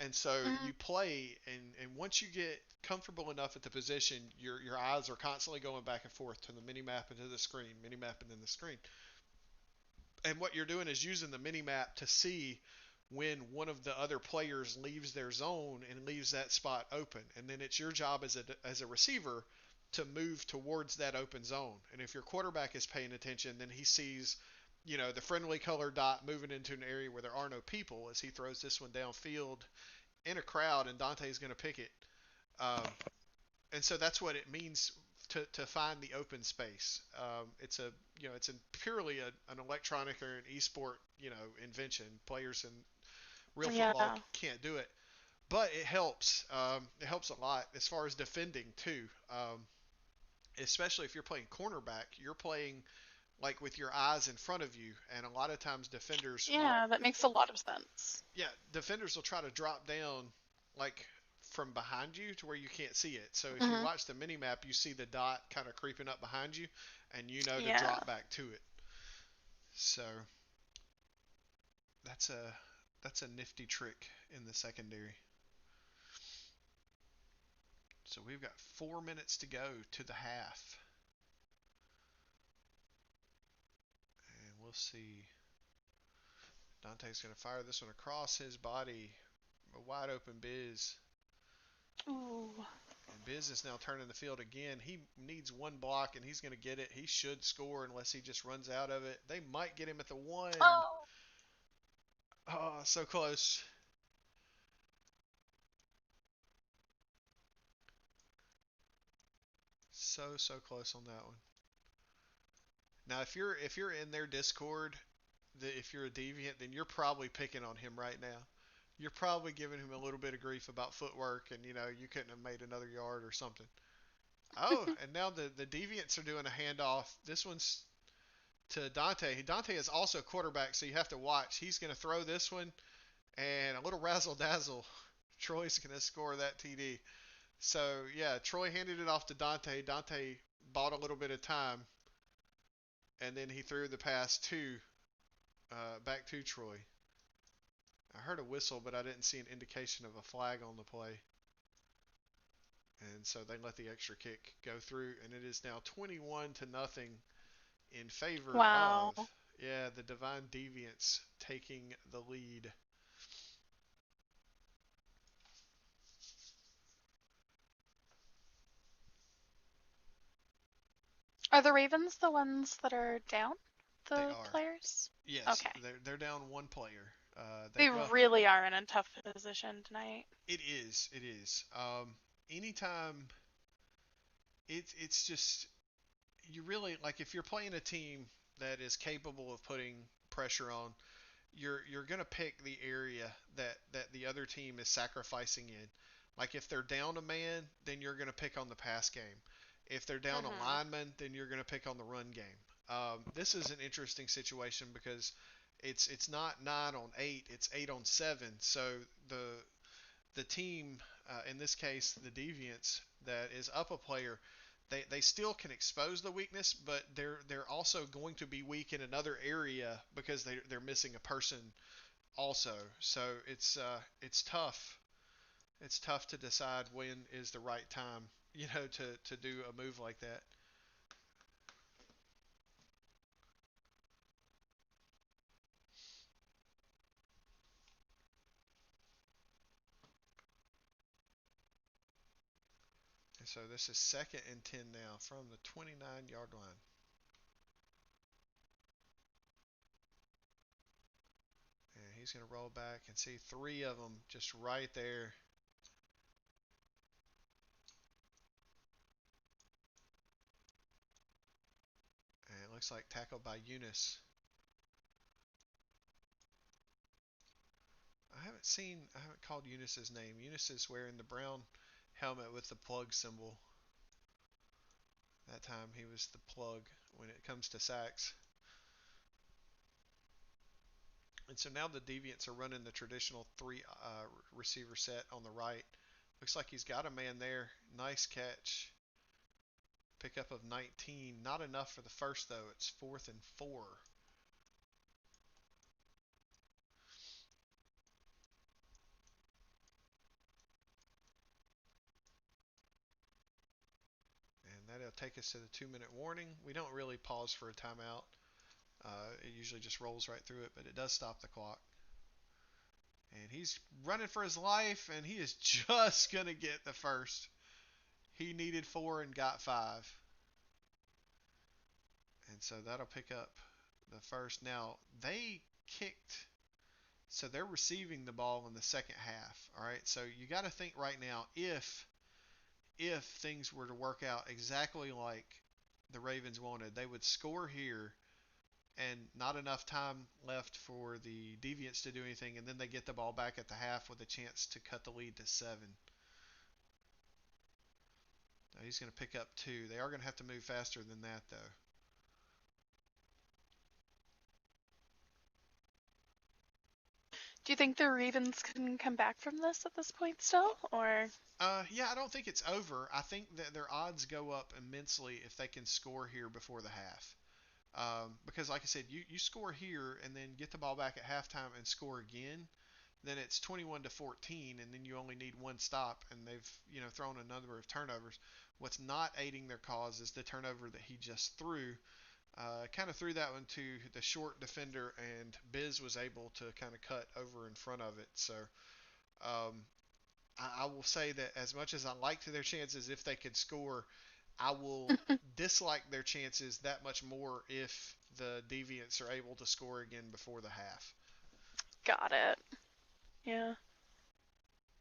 And so you play, and once you get comfortable enough at the position, your eyes are constantly going back and forth to the mini map and to the screen, mini map and then the screen. And what you're doing is using the mini map to see when one of the other players leaves their zone and leaves that spot open. And then it's your job as a receiver to move towards that open zone. And if your quarterback is paying attention, then he sees, the friendly color dot moving into an area where there are no people as he throws this one downfield in a crowd, and Dante's going to pick it. And so that's what it means to find the open space. It's purely an electronic or an esport, invention. Players in real football can't do it, but it helps. It helps a lot as far as defending too. Especially if you're playing cornerback, you're playing like with your eyes in front of you, and a lot of times defenders. Yeah, that makes a lot of sense. Yeah, defenders will try to drop down like from behind you to where you can't see it. So if you watch the mini map, you see the dot kind of creeping up behind you, and to drop back to it. So that's a nifty trick in the secondary. So we've got 4 minutes to go to the half. And we'll see. Dante's going to fire this one across his body. A wide open Biz. Ooh. And Biz is now turning the field again. He needs one block, and he's going to get it. He should score unless he just runs out of it. They might get him at the 1. Oh, so close. So close on that one. Now, if you're in their Discord, if you're a deviant, then you're probably picking on him right now. You're probably giving him a little bit of grief about footwork and, you couldn't have made another yard or something. Oh, and now the deviants are doing a handoff. This one's to Dante. Dante is also quarterback, so you have to watch. He's going to throw this one, and a little razzle-dazzle. Troy's going to score that TD. So, yeah, Troy handed it off to Dante. Dante bought a little bit of time, and then he threw the pass back to Troy. I heard a whistle, but I didn't see an indication of a flag on the play. And so they let the extra kick go through, and it is now 21-0 in favor of, the Divine Deviants taking the lead. Are the Ravens the ones that are down? They The are. Players? Yes. Okay. They're down one player. They really are in a tough position tonight. It is. It is. Anytime, it's just, you really, like, if you're playing a team that is capable of putting pressure on, you're gonna pick the area that the other team is sacrificing in. Like, if they're down a man, then you're gonna pick on the pass game. If they're down a lineman, then you're gonna pick on the run game. This is an interesting situation because it's not 9-on-8, it's 8-on-7. So the team, in this case the Deviants, that is up a player, they still can expose the weakness, but they're also going to be weak in another area because they're missing a person also. So it's tough. It's tough to decide when is the right time, to do a move like that. And so this is 2nd and 10 now from the 29-yard line. And he's going to roll back and see 3 of them just right there. And it looks like tackled by Eunice. I haven't called Eunice's name. Eunice is wearing the brown helmet with the plug symbol. That time he was the plug when it comes to sacks. And so now the Deviants are running the traditional 3 receiver set on the right. Looks like he's got a man there. Nice catch. Pickup of 19. Not enough for the first, though. It's 4th and 4. And that'll take us to the 2-minute warning. We don't really pause for a timeout. It usually just rolls right through it, but it does stop the clock. And he's running for his life, and he is just going to get the first. He needed 4 and got 5. And so that'll pick up the first. Now, they kicked, so they're receiving the ball in the second half. All right, so you got to think right now, if things were to work out exactly like the Ravens wanted, they would score here and not enough time left for the Deviants to do anything, and then they get the ball back at the half with a chance to cut the lead to 7. Now he's going to pick up 2. They are going to have to move faster than that, though. Do you think the Ravens can come back from this at this point still, or? Yeah, I don't think it's over. I think that their odds go up immensely if they can score here before the half. Because, like I said, you score here and then get the ball back at halftime and score again, then it's 21-14, and then you only need 1 stop, and they've thrown a number of turnovers. What's not aiding their cause is the turnover that he just threw. Kind of threw that one to the short defender, and Biz was able to kind of cut over in front of it. So I will say that as much as I liked their chances if they could score, I will dislike their chances that much more if the Deviants are able to score again before the half. Got it. Yeah.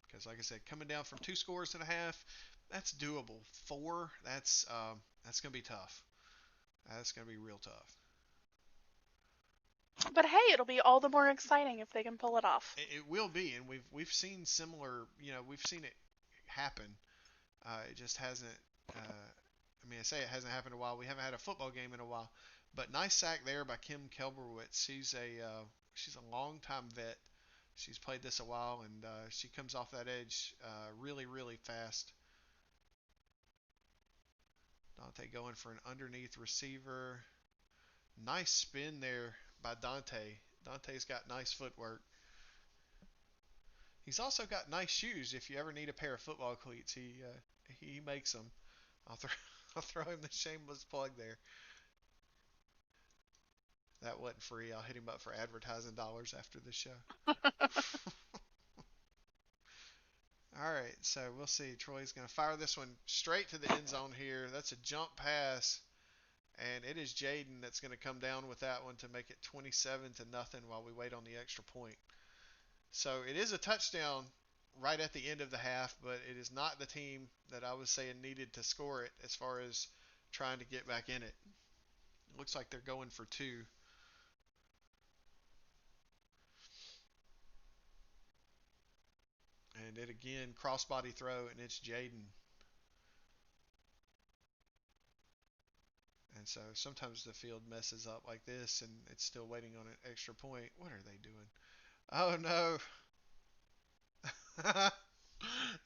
Because, like I said, coming down from 2 scores and a half, that's doable. 4, that's going to be tough. That's going to be real tough. But hey, it'll be all the more exciting if they can pull it off. It will be, and we've seen similar. We've seen it happen. It just hasn't. I mean, I say it hasn't happened in a while. We haven't had a football game in a while. But nice sack there by Kim Kelberwitz. She's a long time vet. She's played this a while, and she comes off that edge really, really fast. Dante going for an underneath receiver. Nice spin there by Dante. Dante's got nice footwork. He's also got nice shoes. If you ever need a pair of football cleats, he makes them. I'll throw I'll throw him the shameless plug there. That wasn't free. I'll hit him up for advertising dollars after the show. All right, so we'll see. Troy's going to fire this one straight to the end zone here. That's a jump pass, and it is Jaden that's going to come down with that one to make it 27-0 while we wait on the extra point. So it is a touchdown right at the end of the half, but it is not the team that I was saying needed to score it as far as trying to get back in it. It looks like they're going for two. And it again, crossbody throw, and it's Jaden. And so sometimes the field messes up like this, and it's still waiting on an extra point. What are they doing? Oh no.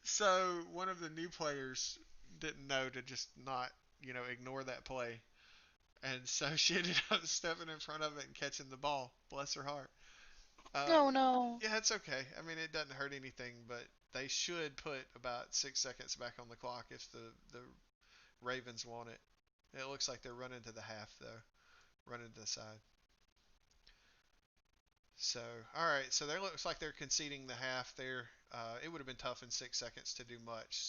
So one of the new players didn't know to just not, ignore that play. And so she ended up stepping in front of it and catching the ball. Bless her heart. Oh no. Yeah, it's okay. I mean, it doesn't hurt anything, but they should put about 6 seconds back on the clock if the Ravens want it. It looks like they're running to the half, though. Running to the side. So, all right. So there looks like they're conceding the half there. It would have been tough in 6 seconds to do much.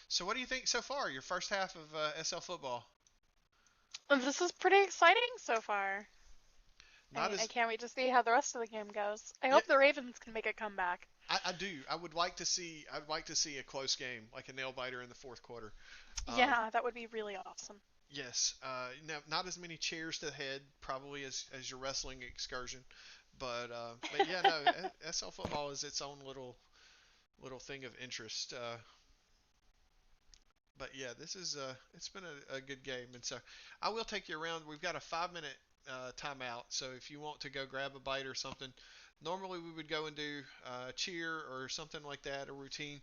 So what do you think so far? Your first half of SL football? This is pretty exciting so far. I can't wait to see how the rest of the game goes. I hope the Ravens can make a comeback. I do. I'd like to see a close game, like a nail biter in the fourth quarter. Yeah, that would be really awesome. Yes. Now, not as many chairs to the head, probably as your wrestling excursion, but yeah, no. SL football is its own little thing of interest. But yeah, this is it's been a good game, and so I will take you around. We've got a 5-minute timeout, so if you want to go grab a bite or something, normally we would go and do cheer or something like that, a routine.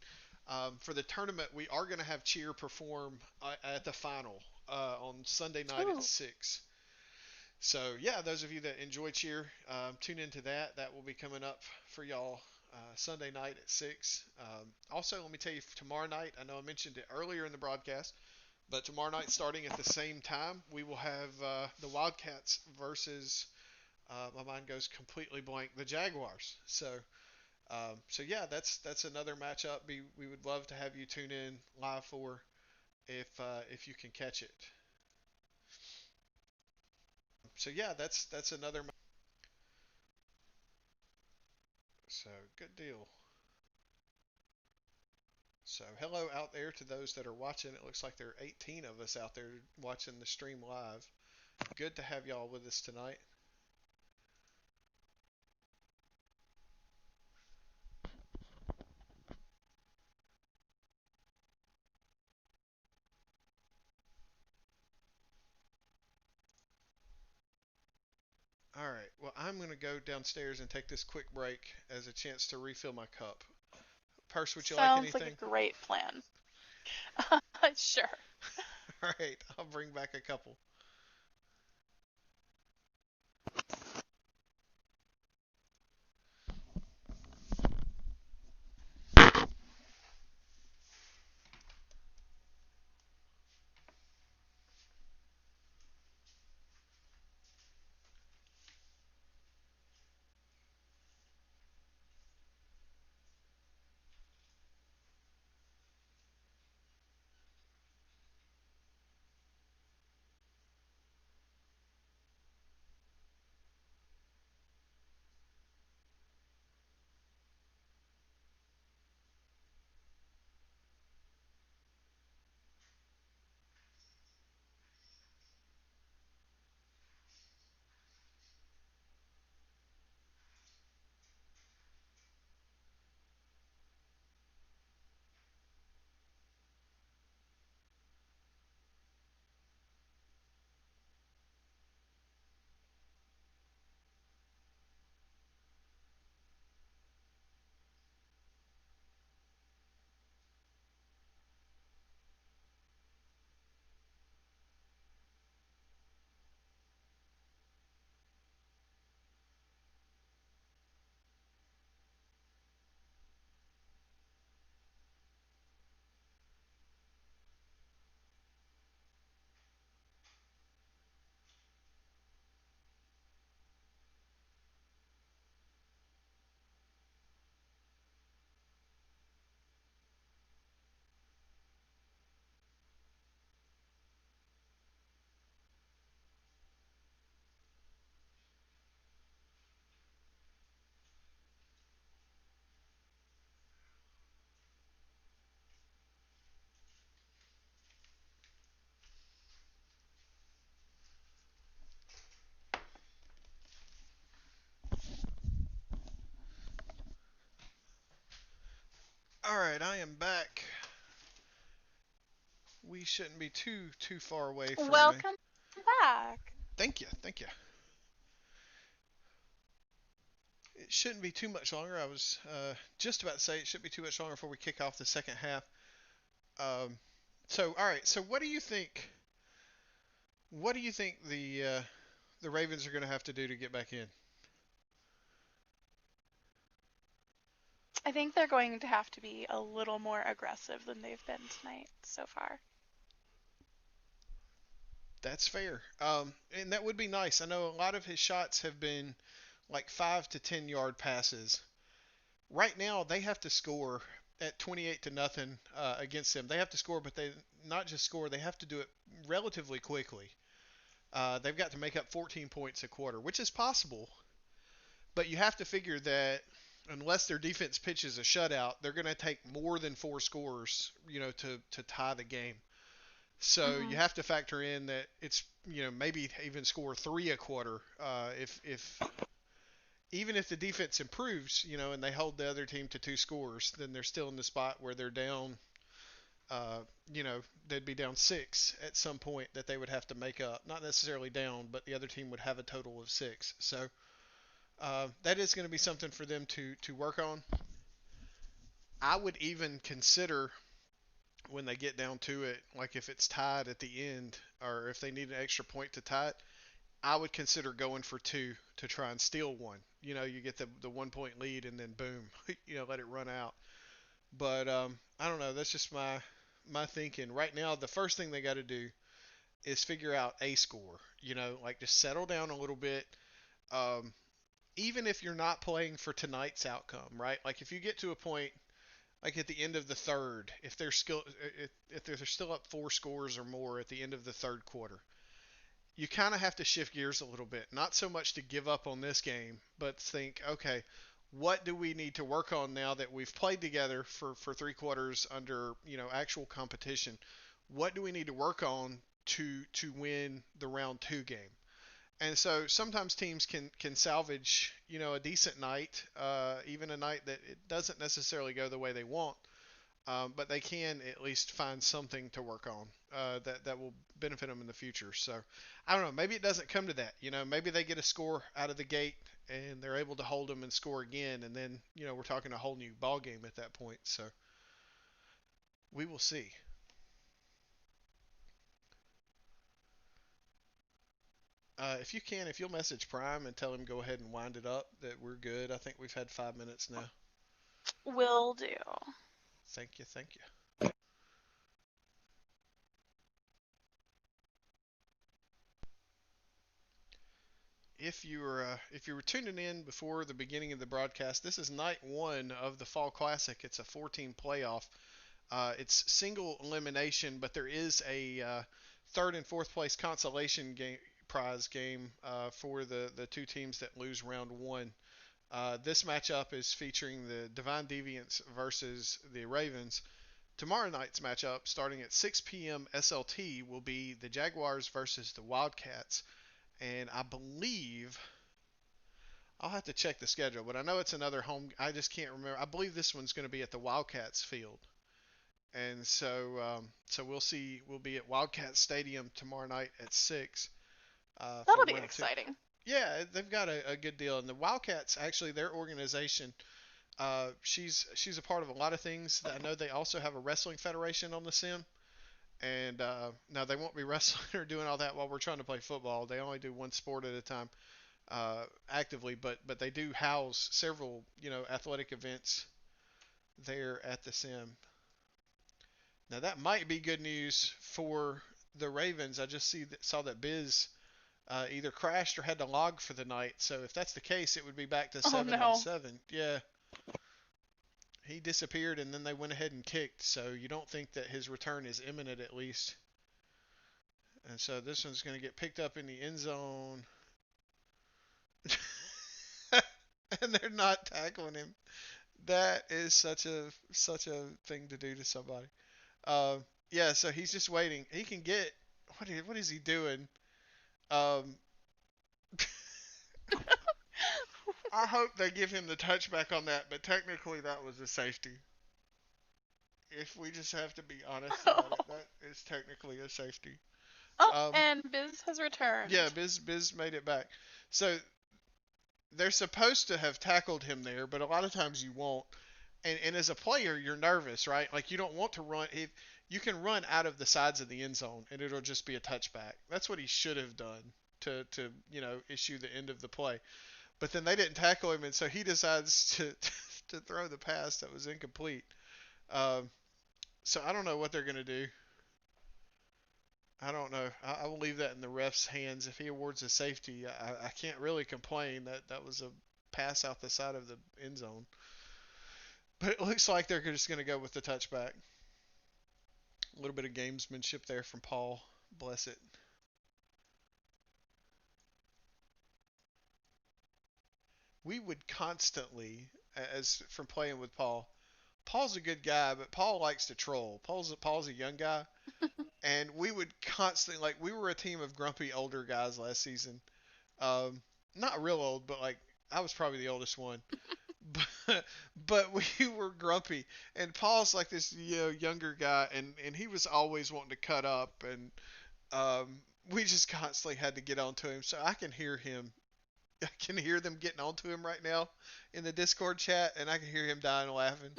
For the tournament, we are going to have cheer perform at the final on Sunday night at 6. So yeah, those of you that enjoy cheer, tune into that. That will be coming up for y'all Sunday night at 6. Also, let me tell you, tomorrow night, I know I mentioned it earlier in the broadcast, but tomorrow night, starting at the same time, we will have the Wildcats versus, my mind goes completely blank, the Jaguars. So yeah, that's another matchup we would love to have you tune in live for if you can catch it. So yeah, that's another. So good deal. So hello out there to those that are watching. It looks like there are 18 of us out there watching the stream live. Good to have y'all with us tonight. All right. Well, I'm going to go downstairs and take this quick break as a chance to refill my cup. Purse, would you like anything? Sounds like a great plan. Sure. All right. I'll bring back a couple. shouldn't be too far away from me. Welcome back. Thank you. It shouldn't be too much longer. I was just about to say it shouldn't be too much longer before we kick off the second half. All right. So what do you think? What do you think the Ravens are going to have to do to get back in? I think they're going to have to be a little more aggressive than they've been tonight so far. That's fair. And that would be nice. I know a lot of his shots have been like 5 to 10 yard passes. Right now, they have to score at 28 to nothing against them. They have to score, but they not just score, they have to do it relatively quickly. They've got to make up 14 points a quarter, which is possible. But you have to figure that unless their defense pitches a shutout, they're going to take more than 4 scores, to tie the game. So you have to factor in that it's, maybe even score 3 a quarter. If even if the defense improves, and they hold the other team to 2 scores, then they're still in the spot where they're down. They'd be down 6 at some point that they would have to make up. Not necessarily down, but the other team would have a total of 6. So that is going to be something for them to work on. I would even consider when they get down to it, like if it's tied at the end or if they need an extra point to tie it, I would consider going for 2 to try and steal one. You get the 1 point lead and then boom, let it run out. But I don't know. That's just my thinking. Right now, the first thing they got to do is figure out a score. Like just settle down a little bit. Even if you're not playing for tonight's outcome, right? Like if you get to a point, like at the end of the third, if they're still up 4 scores or more at the end of the third quarter, you kind of have to shift gears a little bit. Not so much to give up on this game, but think, okay, what do we need to work on now that we've played together for 3 quarters under actual competition? What do we need to work on to win the round 2 game? And so sometimes teams can salvage a decent night, even a night that it doesn't necessarily go the way they want. But they can at least find something to work on that will benefit them in the future. So I don't know. Maybe it doesn't come to that. Maybe they get a score out of the gate and they're able to hold them and score again, and then we're talking a whole new ball game at that point. So we will see. If you'll message Prime and tell him go ahead and wind it up, that we're good. I think we've had 5 minutes now. Will do. Thank you. If you were tuning in before the beginning of the broadcast, this is night 1 of the Fall Classic. It's a 14 playoff. It's single elimination, but there is a third and fourth place consolation prize game for the 2 teams that lose round 1. This matchup is featuring the Deviants versus the Ravens. Tomorrow night's matchup, starting at 6 p.m. SLT, will be the Jaguars versus the Wildcats. And I believe, I'll have to check the schedule, but I know it's another home. I just can't remember. I believe this one's going to be at the Wildcats field. And so we'll see. We'll be at Wildcats Stadium tomorrow night at 6. That'll be exciting. Yeah, they've got a good deal. And the Wildcats, actually, their organization, she's a part of a lot of things. I know they also have a wrestling federation on the sim. And now they won't be wrestling or doing all that while we're trying to play football. They only do one sport at a time actively, but they do house several athletic events there at the sim. Now that might be good news for the Ravens. I just saw that Biz either crashed or had to log for the night. So if that's the case, it would be back to 7-7. Yeah. He disappeared, and then they went ahead and kicked, so you don't think that his return is imminent at least. And so this one's going to get picked up in the end zone. And they're not tackling him. That is such a thing to do to somebody. Yeah, so he's just waiting. He can get, what is he doing? I hope they give him the touchback on that, but technically that was a safety. if we just have to be honest about it, that is technically a safety. Oh, and Biz has returned. Yeah, Biz made it back. So they're supposed to have tackled him there, but a lot of times you won't. And as a player, you're nervous, right? Like you don't want to run. If you can run out of the sides of the end zone, and it'll just be a touchback. That's what he should have done to issue the end of the play. But then they didn't tackle him, and so he decides to to throw the pass that was incomplete. So I don't know what they're gonna do. I don't know. I will leave that in the ref's hands. If he awards a safety, I can't really complain. That was a pass out the side of the end zone. But it looks like they're just going to go with the touchback. A little bit of gamesmanship there from Paul. Bless it. We would constantly, as from playing with Paul's a good guy, but Paul likes to troll. Paul's a young guy. And we would constantly, like, we were a team of grumpy older guys last season. Not real old, but like, I was probably the oldest one. but we were grumpy, and Paul's like this younger guy, and he was always wanting to cut up, and we just constantly had to get onto him. So I can hear him. I can hear them getting onto him right now in the Discord chat, and I can hear him dying laughing.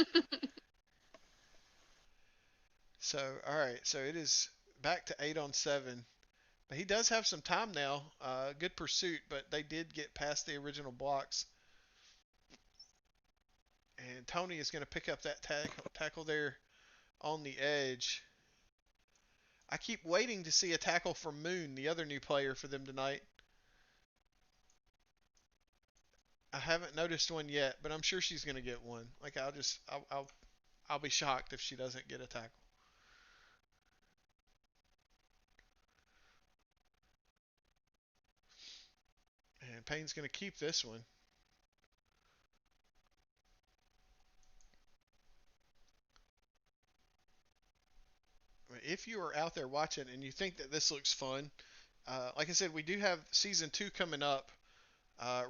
So all right, so it is back to 8-on-7. But he does have some time now. Good pursuit, but they did get past the original blocks. And Tony is going to pick up that tackle there on the edge. I keep waiting to see a tackle from Moon, the other new player for them tonight. I haven't noticed one yet, but I'm sure she's going to get one. Like I'll be shocked if she doesn't get a tackle. And Payne's going to keep this one. If you are out there watching and you think that this looks fun, like I said, we do have season 2 coming up.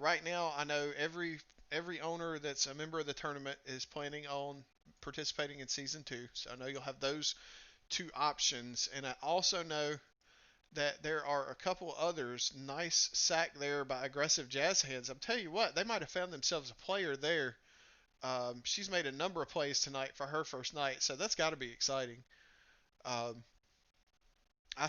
Right now, I know every owner that's a member of the tournament is planning on participating in season 2. So I know you'll have those 2 options, and I also know that there are a couple others. Nice sack there by Aggressive Jazz Hands. I'm telling you what, they might have found themselves a player there. She's made a number of plays tonight for her first night, so that's got to be exciting. I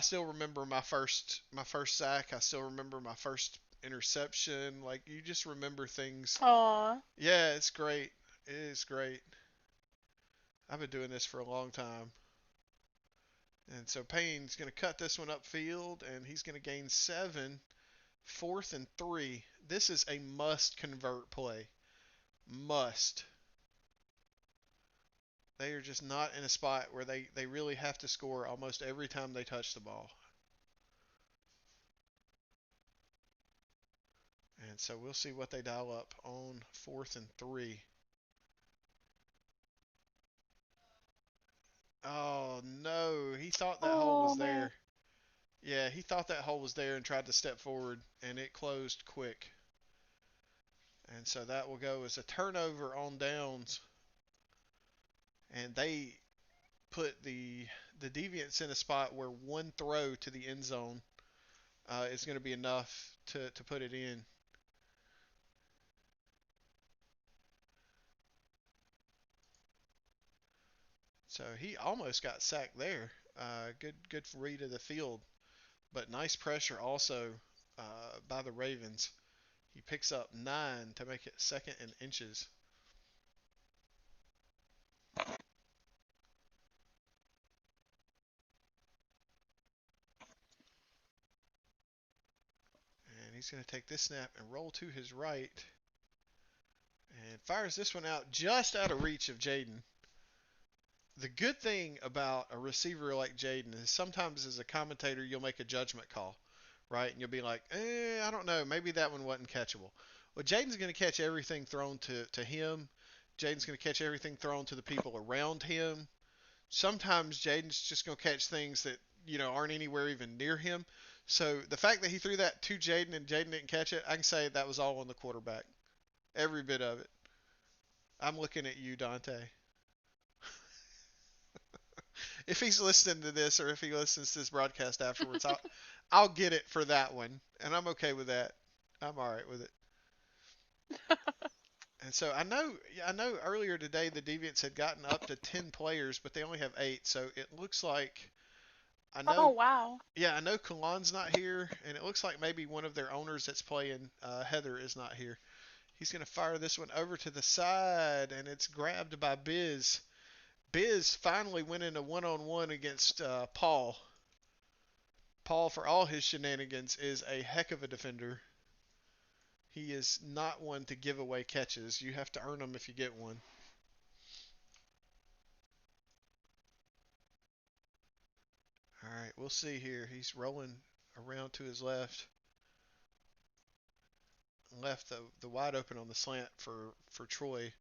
still remember my first sack. I still remember my first interception. Like, you just remember things. Aww. Yeah, it's great. It is great. I've been doing this for a long time. And so Payne's going to cut this one upfield, and he's going to gain 7. 4th and 3. This is a must convert play. Must. They are just not in a spot where they really have to score almost every time they touch the ball. And so we'll see what they dial up on 4th and 3. Oh, no. He thought that hole was there. Yeah, he thought that hole was there and tried to step forward, and it closed quick. And so that will go as a turnover on downs. And they put the Deviants in a spot where one throw to the end zone is going to be enough to put it in. So he almost got sacked there. Good read of the field, but nice pressure also by the Ravens. He picks up 9 to make it 2nd and inches. And he's going to take this snap and roll to his right. And fires this one out just out of reach of Jaden. The good thing about a receiver like Jaden is sometimes as a commentator you'll make a judgment call, right? And you'll be like, I don't know, maybe that one wasn't catchable. Well, Jaden's going to catch everything thrown to him. Jaden's going to catch everything thrown to the people around him. Sometimes Jaden's just going to catch things that, aren't anywhere even near him. So the fact that he threw that to Jaden and Jaden didn't catch it, I can say that was all on the quarterback. Every bit of it. I'm looking at you, Dante. if he's listening to this or if he listens to this broadcast afterwards, I'll get it for that one, and I'm okay with that. I'm all right with it. And so I know earlier today the Deviants had gotten up to 10 players, but they only have 8. So it looks like I Oh know wow. yeah, I know Kalan's not here, and it looks like maybe one of their owners that's playing, Heather, is not here. He's going to fire this one over to the side, and it's grabbed by Biz. Biz finally went in a one-on-one against Paul. Paul, for all his shenanigans, is a heck of a defender. He is not one to give away catches. You have to earn them if you get one. All right, we'll see here. He's rolling around to his left. Left the wide open on the slant for Troy.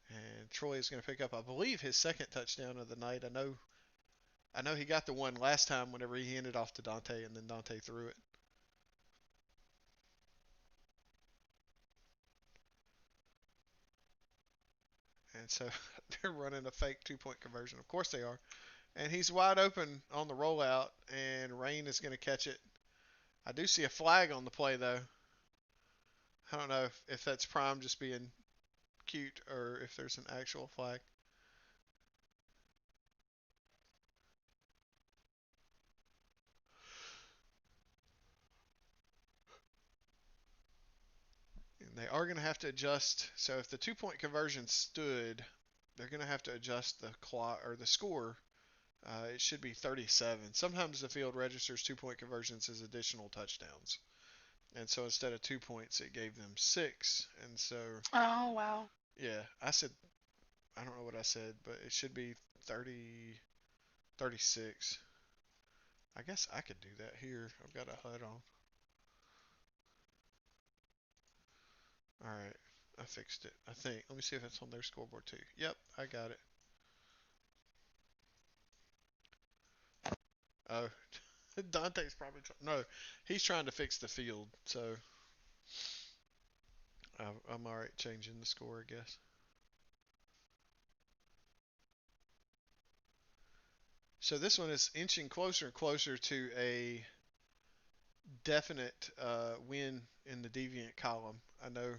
And Troy is going to pick up, I believe, his second touchdown of the night. I know he got the one last time whenever he handed off to Dante, and then Dante threw it. And so they're running a fake 2-point conversion. Of course they are. And he's wide open on the rollout, and Rain is going to catch it. I do see a flag on the play, though. I don't know if that's Prime just being cute or if there's an actual flag. And they are going to have to adjust. So if the 2-point conversion stood, they're going to have to adjust the clock or the score. It should be 37. Sometimes the field registers 2-point conversions as additional touchdowns. And so instead of 2 points, it gave them 6. And so, Oh wow. yeah, I don't know what I said, but it should be 36. I guess I could do that here. I've got a HUD on. All right, I fixed it, I think. Let me see if it's on their scoreboard too. Yep, I got it. Oh, Dante's probably no, he's trying to fix the field, so I'm all right changing the score, I guess. So this one is inching closer and closer to a definite win in the Deviant column. I know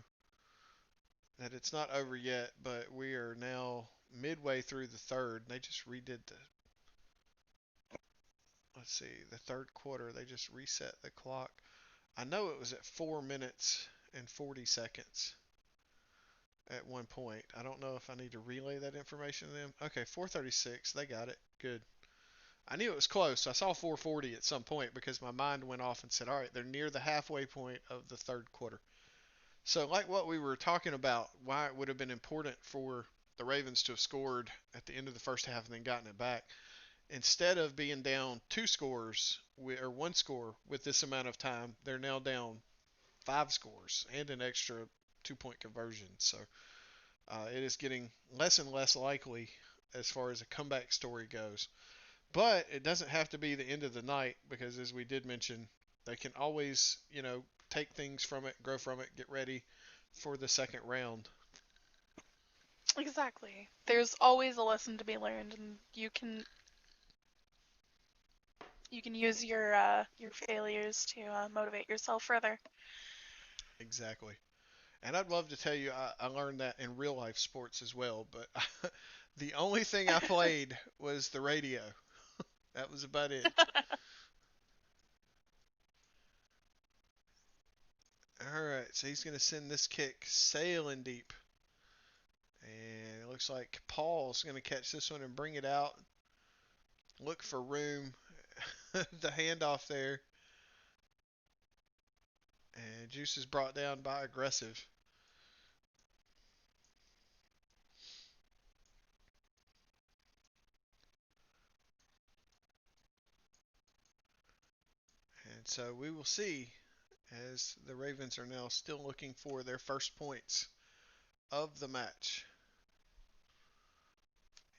that it's not over yet, but we are now midway through the third. They just redid let's see, the third quarter. They just reset the clock. I know it was at 4 minutes and 40 seconds at one point. I don't know if I need to relay that information to them. Okay, 4:36. They got it. Good. I knew it was close. I saw 4:40 at some point because my mind went off and said, all right, they're near the halfway point of the third quarter. So, like what we were talking about, why it would have been important for the Ravens to have scored at the end of the first half and then gotten it back. Instead of being down 2 scores or 1 score with this amount of time, they're now down 5 scores and an extra 2-point conversion. So, it is getting less and less likely as far as a comeback story goes. But it doesn't have to be the end of the night because, as we did mention, they can always, take things from it, grow from it, get ready for the second round. Exactly. There's always a lesson to be learned, and you can use your failures to motivate yourself further. Exactly. And I'd love to tell you I learned that in real life sports as well, but the only thing I played was the radio. That was about it. All right, so he's going to send this kick sailing deep. And it looks like Paul's going to catch this one and bring it out. Look for room. The handoff there. And Juice is brought down by aggressive. And so we will see as the Ravens are now still looking for their first points of the match.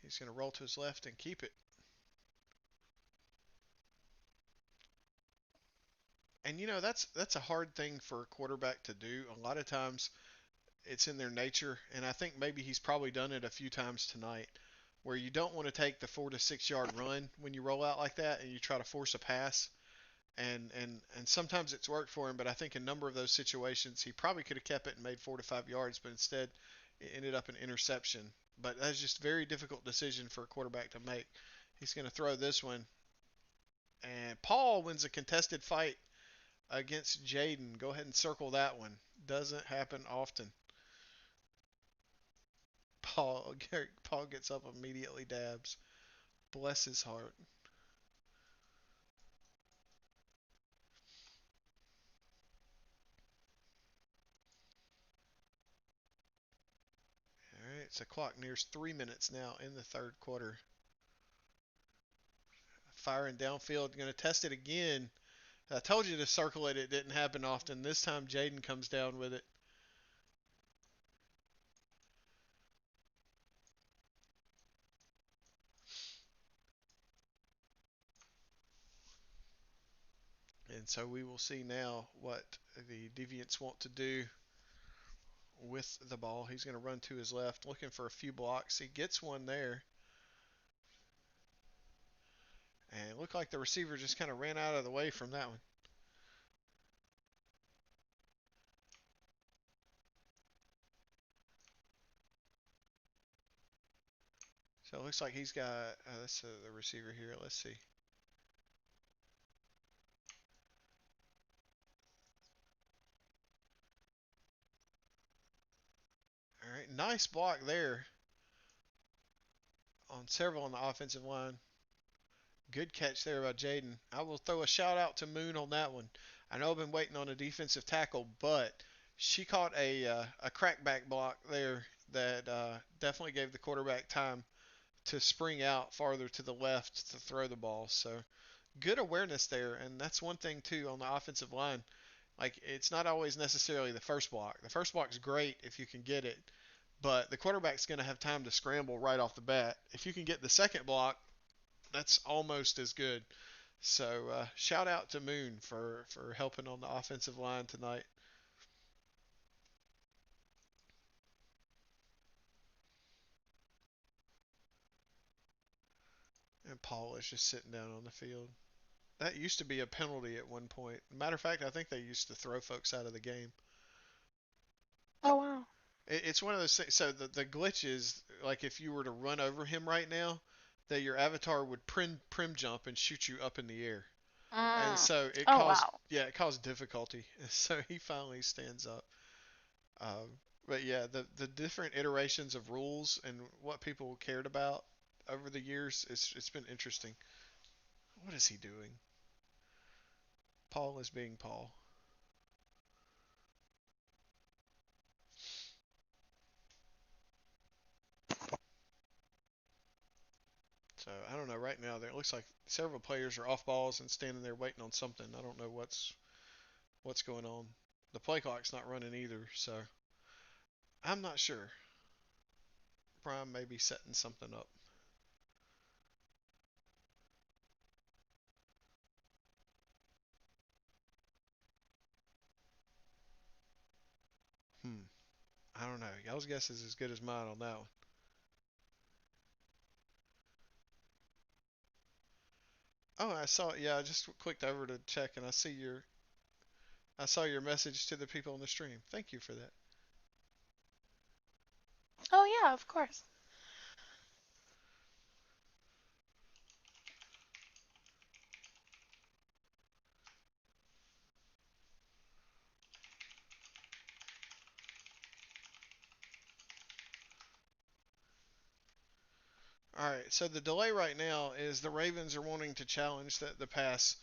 He's going to roll to his left and keep it. And that's a hard thing for a quarterback to do. A lot of times it's in their nature, and I think maybe he's probably done it a few times tonight. where you don't want to take the 4 to 6 yard run when you roll out like that and you try to force a pass. And sometimes it's worked for him, but I think a number of those situations he probably could have kept it and made 4 to 5 yards, but instead it ended up an interception. But that's just a very difficult decision for a quarterback to make. He's going to throw this one, and Paul wins a contested fight against Jaden. Go ahead and circle that one. Doesn't happen often. Paul gets up immediately, dabs. Bless his heart. All right, so clock nears 3 minutes now in the third quarter. Firing downfield, going to test it again. I told you to circle it. It didn't happen often. This time Jaden comes down with it. And so we will see now what the Deviants want to do with the ball. He's going to run to his left, looking for a few blocks. He gets one there. And it looked like the receiver just kind of ran out of the way from that one. So it looks like he's got, that's the receiver here. Let's see. All right, nice block there on several on the offensive line. Good catch there by Jaden. I will throw a shout out to Moon on that one. I know I've been waiting on a defensive tackle, but she caught a crackback block there that definitely gave the quarterback time to spring out farther to the left to throw the ball. So good awareness there, and that's one thing too on the offensive line. Like, it's not always necessarily the first block. The first block is great if you can get it, but the quarterback's going to have time to scramble right off the bat. If you can get the second block, that's almost as good. So shout out to Moon for helping on the offensive line tonight. And Paul is just sitting down on the field. That used to be a penalty at one point. Matter of fact, I think they used to throw folks out of the game. Oh, wow. It's one of those things. So the glitch is, like, if you were to run over him right now, that your avatar would prim jump and shoot you up in the air. And so it it caused difficulty. So he finally stands up. But yeah, the different iterations of rules and what people cared about over the years, it's been interesting. What is he doing? Paul is being Paul. So I don't know. Right now, there it looks like several players are off balls and standing there waiting on something. I don't know what's going on. The play clock's not running either, so I'm not sure. Prime may be setting something up. I don't know. Y'all's guess is as good as mine on that one. Oh, I saw it. Yeah, I just clicked over to check, and I saw your message to the people on the stream. Thank you for that. Oh, yeah, of course. All right, so the delay right now is the Ravens are wanting to challenge the pass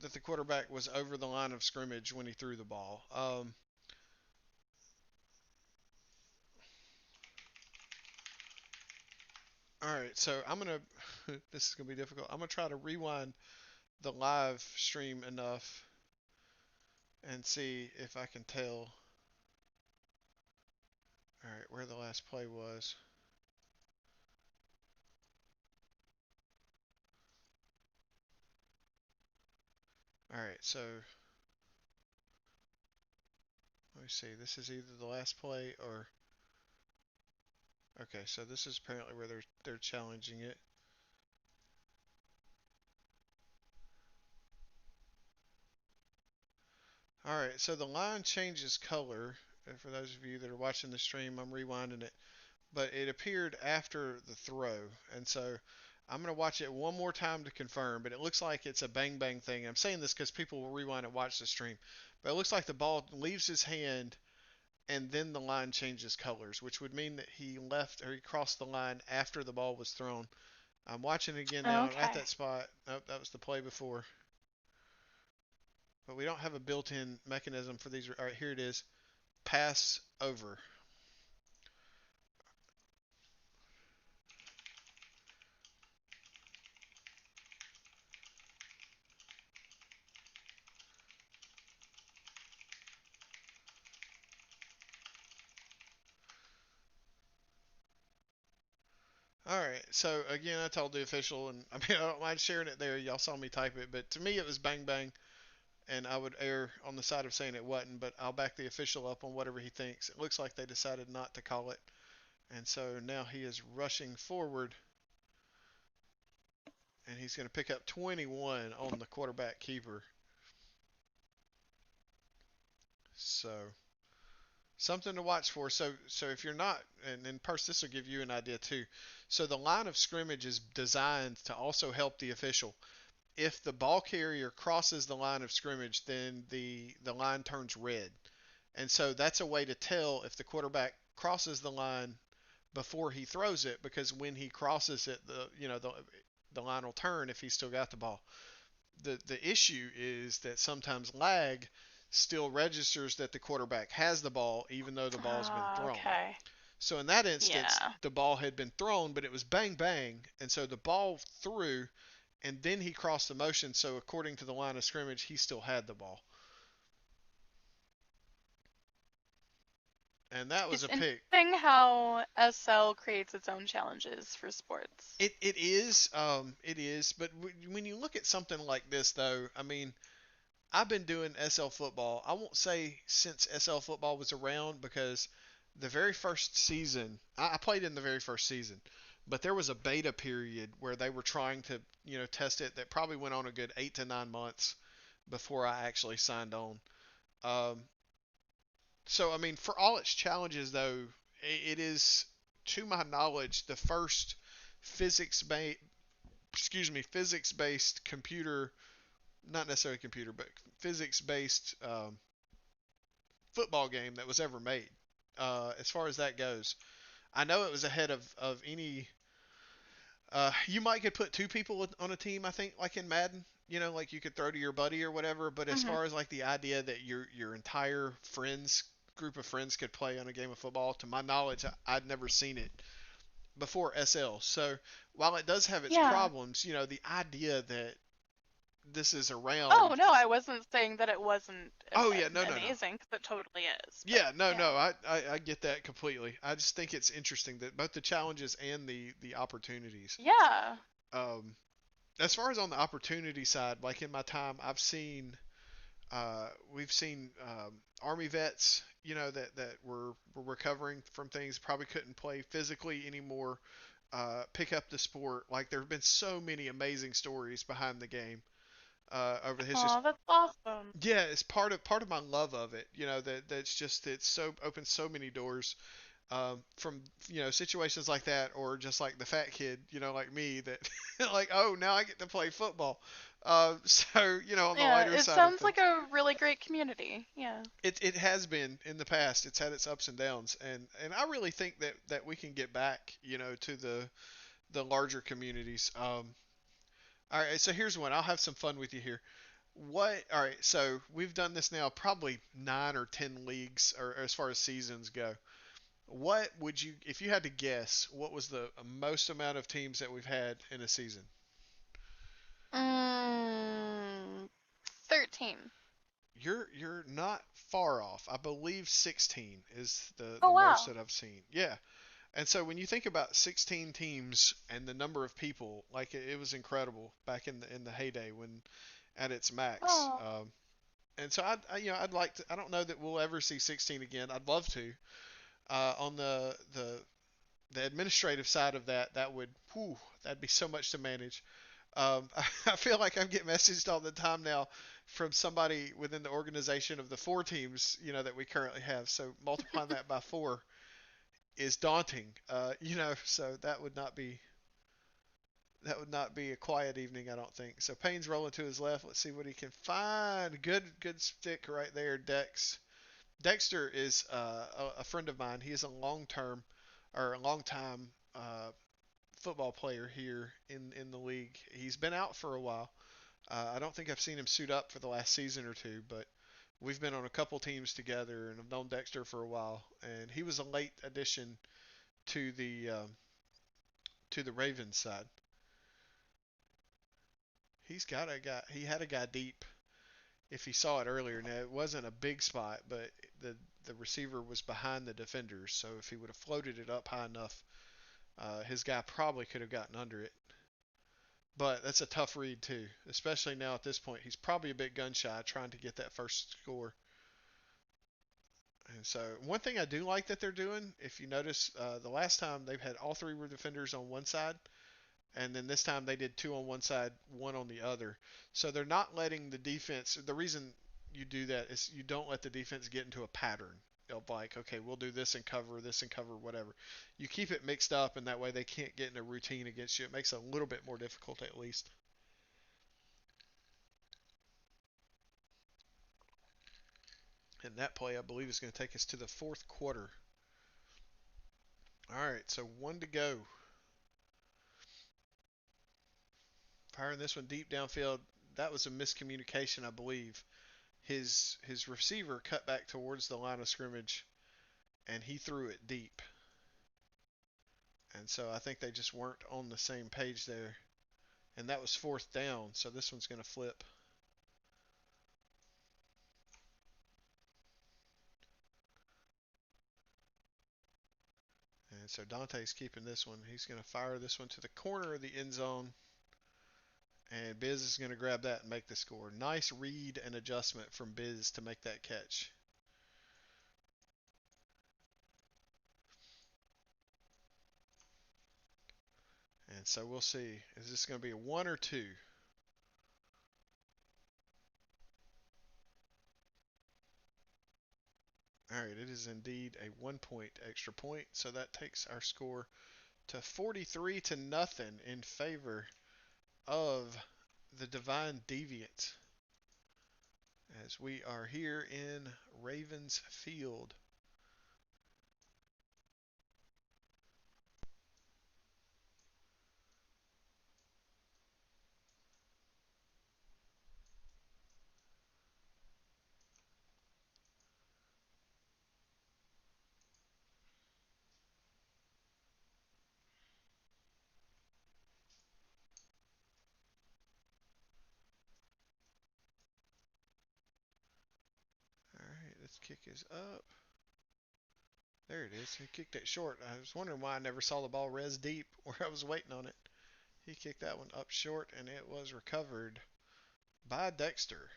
that the quarterback was over the line of scrimmage when he threw the ball. All right, so I'm gonna. This is gonna be difficult. I'm gonna try to rewind the live stream enough and see if I can tell. All right, where the last play was. All right, so let me see. This is either the last play or Okay, so this is apparently where they're challenging it. All right, so the line changes color. For those of you that are watching the stream, I'm rewinding it, but it appeared after the throw, and so I'm gonna watch it one more time to confirm. But it looks like it's a bang bang thing. I'm saying this because people will rewind and watch the stream, but it looks like the ball leaves his hand, and then the line changes colors, which would mean that he left or he crossed the line after the ball was thrown. I'm watching it again now. I'm at Okay. that spot. Nope, that was the play before. But we don't have a built-in mechanism for these. All right, here it is. Pass over. All right, so again, I told the official, and I mean, I don't mind sharing it there. Y'all saw me type it, but to me, it was bang bang, and I would err on the side of saying it wasn't, but I'll back the official up on whatever he thinks. It looks like they decided not to call it, and so now he is rushing forward, and he's going to pick up 21 on the quarterback keeper. So something to watch for. So if you're not, and Purse, this will give you an idea too. So the line of scrimmage is designed to also help the official. If the ball carrier crosses the line of scrimmage, then the line turns red, and so that's a way to tell if the quarterback crosses the line before he throws it, because when he crosses it, the line will turn if he's still got the ball. The issue is that sometimes lag still registers that the quarterback has the ball even though the ball's been thrown. Okay. So in that instance, Yeah. the ball had been thrown, but it was bang bang, and so the ball threw, and then he crossed the motion. So according to the line of scrimmage, he still had the ball, and that was It's a pick. interesting how SL creates its own challenges for sports. It is. But when you look at something like this, though, I mean, I've been doing SL football. I won't say since SL football was around, because the very first season, I played in the very first season, but there was a beta period where they were trying to, test it, that probably went on a good 8 to 9 months before I actually signed on. Um, so, I mean, for all its challenges, though, it is, to my knowledge, the first physics-based, physics-based computer, not necessarily computer, but physics-based football game that was ever made. As far as that goes, I know it was ahead of any. You might could put two people on a team, I think, like in Madden. Like you could throw to your buddy or whatever. But as far as like the idea that your entire group of friends could play on a game of football, to my knowledge, I'd never seen it before SL. So while it does have its problems, the idea that this is around. Oh no, I wasn't saying that it wasn't. No, amazing, because it totally is. But, yeah, no, I get that completely. I just think it's interesting that both the challenges and the opportunities. Yeah. As far as on the opportunity side, like in my time, we've seen Army vets, that were recovering from things, probably couldn't play physically anymore, pick up the sport. Like there have been so many amazing stories behind the game. Over the history. Oh, that's awesome. Yeah, it's part of my love of it. It's so opens so many doors, from situations like that, or just like the fat kid, like me, that like, oh, now I get to play football. So on the lighter side. It sounds like a really great community. Yeah. It has been in the past. It's had its ups and downs, and I really think that we can get back, to the larger communities. All right, so here's one. I'll have some fun with you here. All right, so we've done this now probably 9 or 10 leagues, or as far as seasons go. What would you, if you had to guess, what was the most amount of teams that we've had in a season? 13. You're not far off. I believe 16 is the wow. most that I've seen. Yeah. And so when you think about 16 teams and the number of people, like it was incredible back in the heyday, when at its max. Oh. And so I'd like to. I don't know that we'll ever see 16 again. I'd love to. On the the administrative side of that would, whew, that'd be so much to manage. I feel like I'm getting messaged all the time now from somebody within the organization of the 4 teams, that we currently have. So multiplying that by 4 is daunting, so that would not be a quiet evening, I don't think. So Payne's rolling to his left. Let's see what he can find. Good stick right there, Dexter is a friend of mine. He is a long-time football player here in the league. He's been out for a while. I don't think I've seen him suit up for the last season or two, but we've been on a couple teams together, and I've known Dexter for a while. And he was a late addition to the Ravens side. He's got a guy. He had a guy deep. If he saw it earlier, now it wasn't a big spot, but the receiver was behind the defenders. So if he would have floated it up high enough, his guy probably could have gotten under it. But that's a tough read too, especially now at this point. He's probably a bit gun shy trying to get that first score. And so one thing I do like that they're doing, if you notice, the last time they've had all 3 were defenders on one side, and then this time they did 2 on one side, 1 on the other. So they're not letting the defense. The reason you do that is you don't let the defense get into a pattern of like, okay, we'll do this and cover, whatever. You keep it mixed up, and that way they can't get in a routine against you. It makes it a little bit more difficult at least. And that play, I believe, is going to take us to the 4th quarter. All right, so 1 to go. Firing this one deep downfield. That was a miscommunication, I believe. His receiver cut back towards the line of scrimmage, and he threw it deep. And so I think they just weren't on the same page there. And that was 4th down, so this one's going to flip. And so Dante's keeping this one. He's going to fire this one to the corner of the end zone. And Biz is going to grab that and make the score. Nice read and adjustment from Biz to make that catch. And so we'll see. Is this going to be a 1 or 2? All right, it is indeed a 1-point extra point. So that takes our score to 43-0 in favor of the Divine Deviants, as we are here in Ravens Field. All right, this kick is up. There it is. He kicked it short. I was wondering why I never saw the ball res deep where I was waiting on it. He kicked that one up short, and it was recovered by Dexter.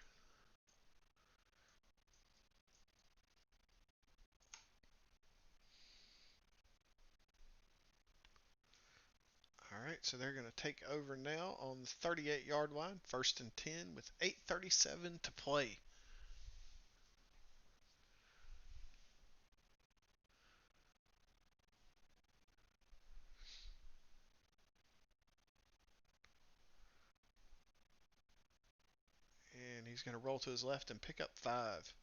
All right, so they're going to take over now on the 38-yard line, 1st and 10 with 8:37 to play. And he's going to roll to his left and pick up 5.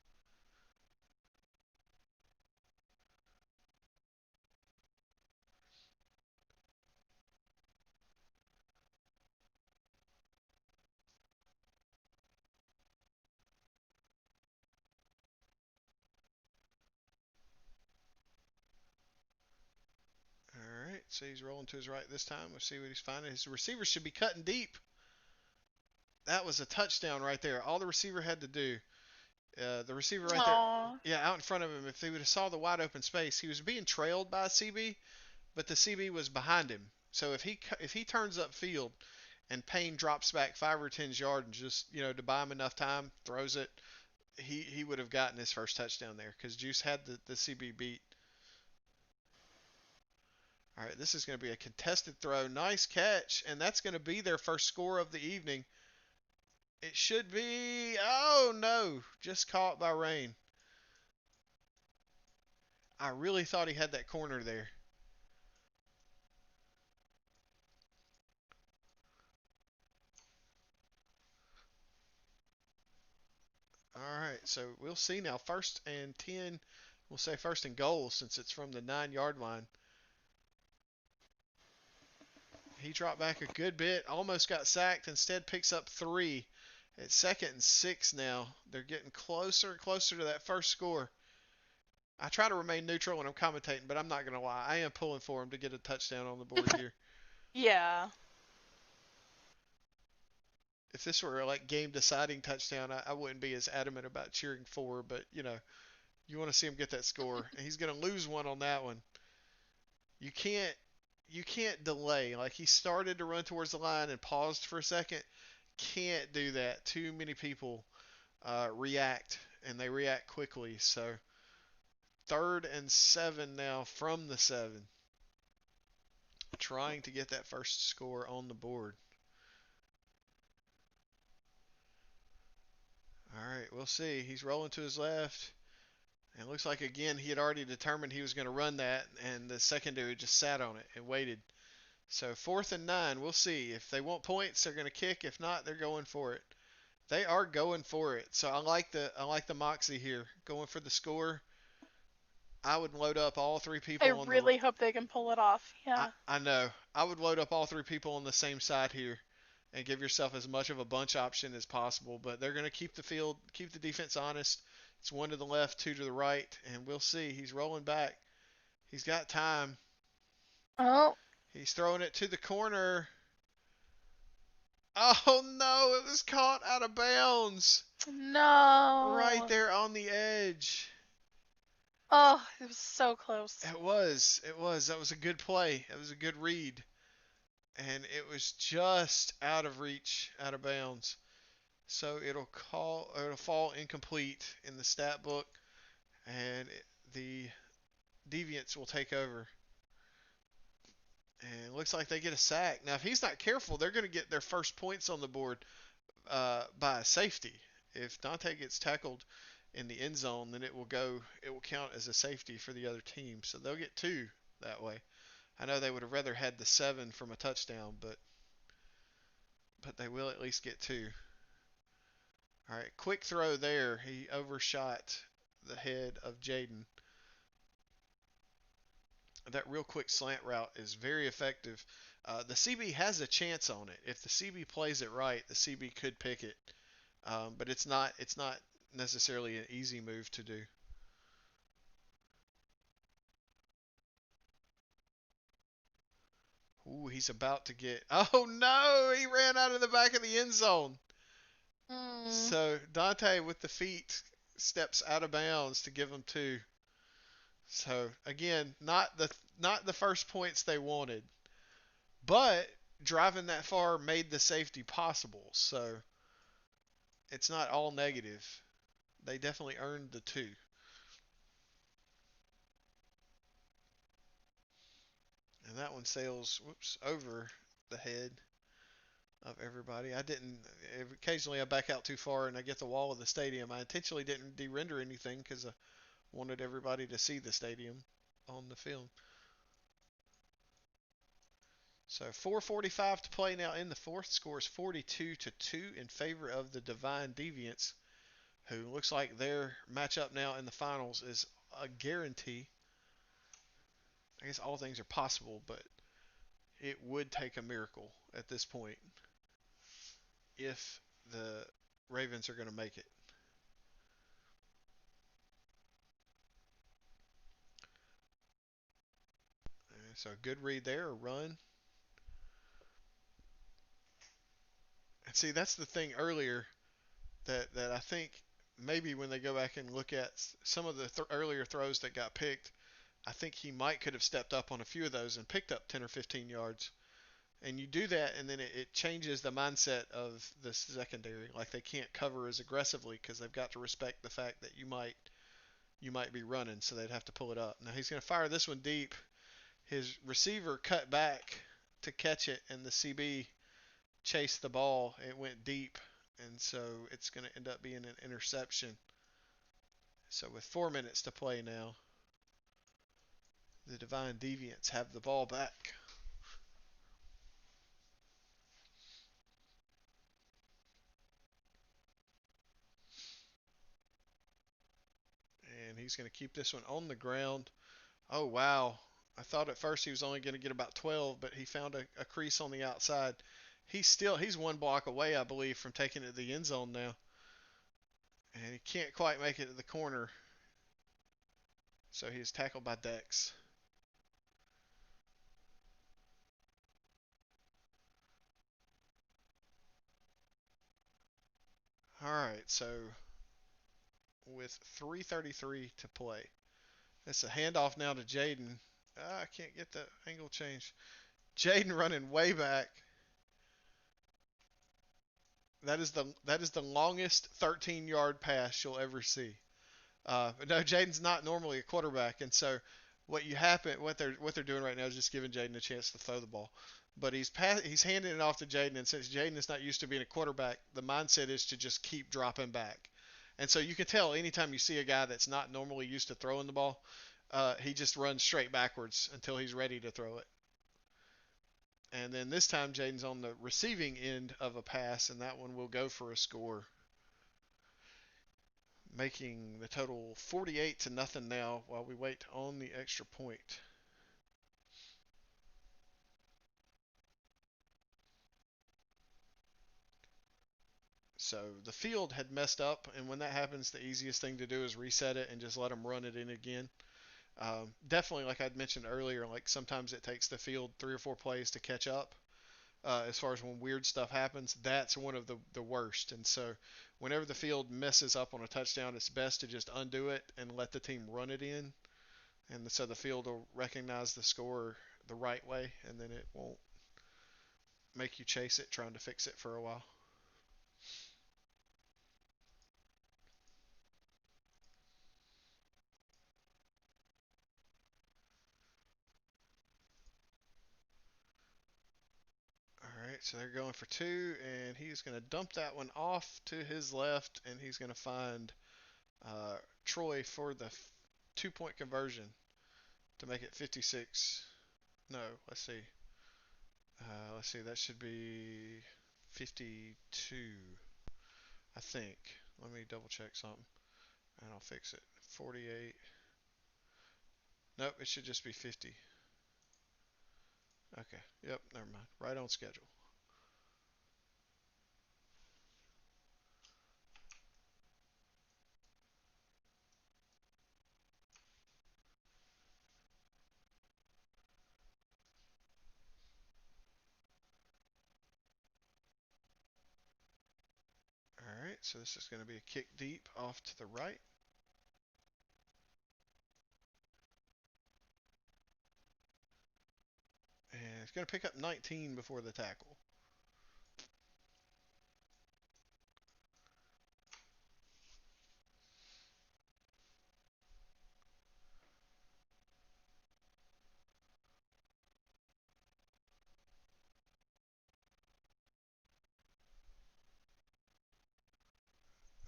All right, so he's rolling to his right this time. We'll see what he's finding. His receiver should be cutting deep. That was a touchdown right there. All the receiver had to do, the receiver right there, yeah, out in front of him, if he would have saw the wide open space, he was being trailed by a CB, but the CB was behind him. So if he turns up field and Payne drops back 5 or 10 yards and just, to buy him enough time, throws it, he would have gotten his first touchdown there because Juice had the CB beat. All right, this is going to be a contested throw. Nice catch, and that's going to be their first score of the evening. It should be, oh no, just caught by rain. I really thought he had that corner there. All right, so we'll see now. 1st and 10, we'll say 1st and goal since it's from the 9-yard line. He dropped back a good bit, almost got sacked, instead picks up 3. It's 2nd and 6 now. They're getting closer and closer to that first score. I try to remain neutral when I'm commentating, but I'm not going to lie. I am pulling for him to get a touchdown on the board here. Yeah. If this were like game deciding touchdown, I wouldn't be as adamant about cheering for, but you want to see him get that score. And he's going to lose one on that one. You can't delay. Like, he started to run towards the line and paused for a second. Can't do that. Too many people react, and they react quickly. So 3rd and 7 now from the 7. Trying to get that first score on the board. All right, we'll see. He's rolling to his left. And it looks like, again, he had already determined he was going to run that, and the secondary just sat on it and waited. So 4th and 9, we'll see. If they want points, they're going to kick. If not, they're going for it. They are going for it. So I like the moxie here, going for the score. I would load up all 3 people. I really hope they can pull it off. Yeah. I know. I would load up all 3 people on the same side here and give yourself as much of a bunch option as possible. But they're going to keep the defense honest. It's 1 to the left, 2 to the right, and we'll see. He's rolling back. He's got time. Oh. He's throwing it to the corner. Oh no, it was caught out of bounds. No. Right there on the edge. Oh, it was so close. It was. That was a good play. It was a good read. And it was just out of reach, out of bounds. So it'll fall incomplete in the stat book, and the Deviants will take over. And it looks like they get a sack. Now, if he's not careful, they're going to get their first points on the board by a safety. If Dante gets tackled in the end zone, then it will count as a safety for the other team. So they'll get 2 that way. I know they would have rather had the 7 from a touchdown, but they will at least get 2. All right, quick throw there. He overshot the head of Jaden. That real quick slant route is very effective. The CB has a chance on it. If the CB plays it right, the CB could pick it. But it's not necessarily an easy move to do. Ooh, he's about to get... Oh, no! He ran out of the back of the end zone. So Dante with the feet steps out of bounds to give him 2. So again, not the first points they wanted, but driving that far made the safety possible. So it's not all negative. They definitely earned the 2. And that one sails over the head of everybody. Occasionally I back out too far and I get the wall of the stadium. I intentionally didn't de-render anything because I wanted everybody to see the stadium on the film. So 4:45 to play now in the 4th. Score is 42-2 in favor of the Divine Deviants, who looks like their matchup now in the finals is a guarantee. I guess all things are possible, but it would take a miracle at this point if the Ravens are going to make it. So a good read there, a run. And see, that's the thing earlier that I think maybe when they go back and look at some of the earlier throws that got picked, I think he could have stepped up on a few of those and picked up 10 or 15 yards. And you do that, and then it changes the mindset of the secondary. Like, they can't cover as aggressively because they've got to respect the fact that you might be running, so they'd have to pull it up. Now he's going to fire this one deep. his receiver cut back to catch it, and the CB chased the ball. It went deep, and so it's going to end up being an interception. So with 4 minutes to play now, the Divine Deviants have the ball back. And he's going to keep this one on the ground. Oh, wow. I thought at first he was only going to get about 12, but he found a crease on the outside. He's one block away, I believe, from taking it to the end zone now. And he can't quite make it to the corner. So he is tackled by Dex. All right, so with 3:33 to play, it's a handoff now to Jaden. I can't get the angle changed. Jaden running way back. That is the longest 13-yard pass you'll ever see. But no, Jaden's not normally a quarterback, and so what they're doing right now is just giving Jaden a chance to throw the ball. But he's handing it off to Jaden, and since Jaden is not used to being a quarterback, the mindset is to just keep dropping back. And so you can tell anytime you see a guy that's not normally used to throwing the ball, he just runs straight backwards until he's ready to throw it. And then this time Jaden's on the receiving end of a pass, and that one will go for a score, making the total 48-0 now while we wait on the extra point. So the field had messed up, and when that happens, the easiest thing to do is reset it and just let them run it in again. Definitely, like I'd mentioned earlier, like sometimes it takes the field 3 or 4 plays to catch up. As far as when weird stuff happens, that's one of the worst. And so whenever the field messes up on a touchdown, it's best to just undo it and let the team run it in. And so the field will recognize the score the right way, and then it won't make you chase it trying to fix it for a while. All right, so they're going for 2, and he's going to dump that one off to his left, and he's going to find Troy for the 2-point conversion to make it 56. No, let's see. That should be 52, I think. Let me double check something, and I'll fix it. 48. Nope, it should just be 50. Okay, yep, never mind. Right on schedule. All right, so this is going to be a kick deep off to the right. And it's going to pick up 19 before the tackle.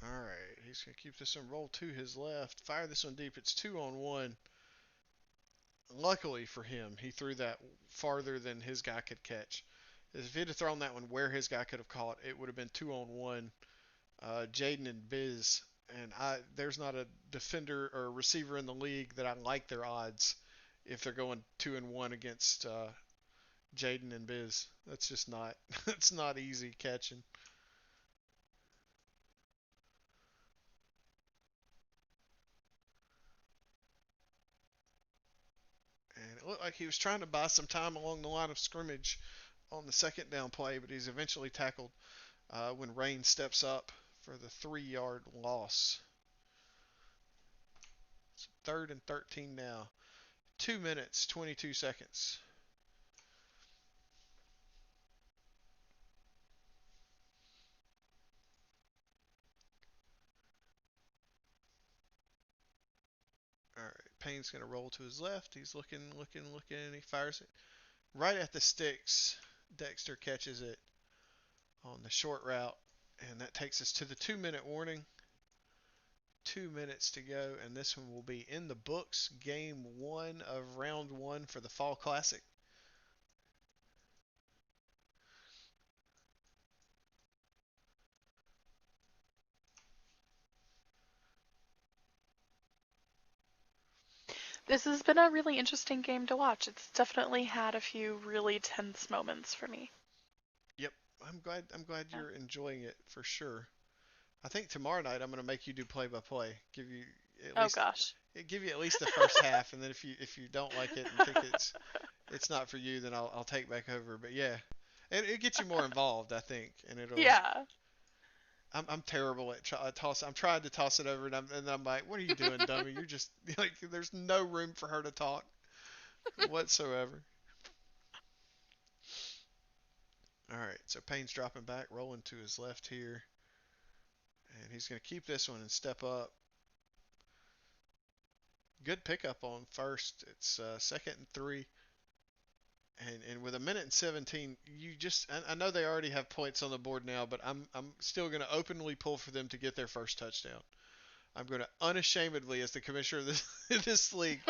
All right, he's going to keep this one roll to his left. Fire this one deep. It's 2-on-1. Luckily for him, he threw that farther than his guy could catch. If he'd have thrown that one where his guy could have caught, it would have been 2-on-1. Jaden and Biz, and there's not a defender or receiver in the league that I like their odds if they're going 2-1 against Jaden and Biz. That's just not it's not easy catching. And it looked like he was trying to buy some time along the line of scrimmage on the second down play, but he's eventually tackled when Rain steps up for the 3-yard loss. It's 3rd and 13 now. 2 minutes, 22 seconds. All right, Payne's going to roll to his left. He's looking, and he fires it right at the sticks. Dexter catches it on the short route, and that takes us to the 2-minute warning. 2 minutes to go, and this one will be in the books. Game 1 of round 1 for the Fall Classic. This has been a really interesting game to watch. It's definitely had a few really tense moments for me. Yep, I'm glad you're enjoying it for sure. I think tomorrow night I'm going to make you do play-by-play. Give you at least give you at least the first half, and then if you don't like it and think it's not for you, then I'll take back over. But yeah, it gets you more involved, I think, and it'll. Yeah. I'm terrible at toss. I'm trying to toss it over, and I'm like, what are you doing, dummy? You're just like, there's no room for her to talk whatsoever. All right, so Payne's dropping back, rolling to his left here, and he's going to keep this one and step up. Good pickup on first. It's 2nd and 3. And with 1:17, I know they already have points on the board now, but I'm still going to openly pull for them to get their first touchdown. I'm going to unashamedly, as the commissioner of this league,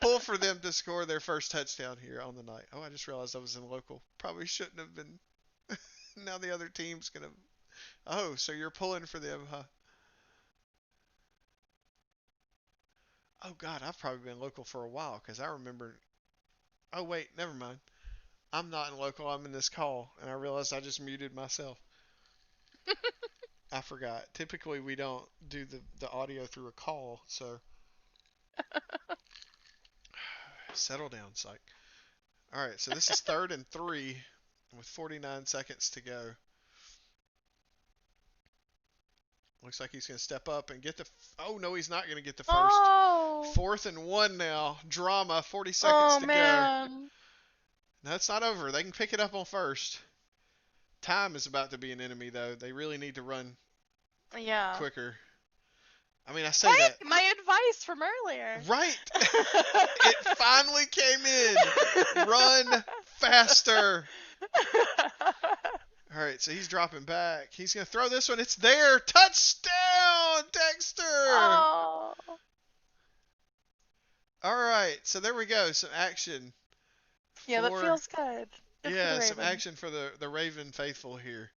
pull for them to score their first touchdown here on the night. Oh, I just realized I was in local. Probably shouldn't have been. Now the other team's going to. Oh, so you're pulling for them, huh? Oh, God, I've probably been local for a while because I remember. Oh, wait, never mind. I'm not in local. I'm in this call, and I realized I just muted myself. I forgot. Typically, we don't do the audio through a call, so settle down, psych. All right, so this is 3rd and 3 with 49 seconds to go. Looks like he's going to step up and get the. Oh no, he's not going to get the first. Oh. 4th and 1 now. Drama. 40 seconds to go. No, it's not over. They can pick it up on first. Time is about to be an enemy, though. They really need to run quicker. I mean, I say that. My advice from earlier. Right. It finally came in. Run faster. All right, so he's dropping back. He's going to throw this one. It's there. Touchdown, Dexter. Oh. All right, so there we go. Some action. Yeah, that feels good. Good some action for the Raven faithful here.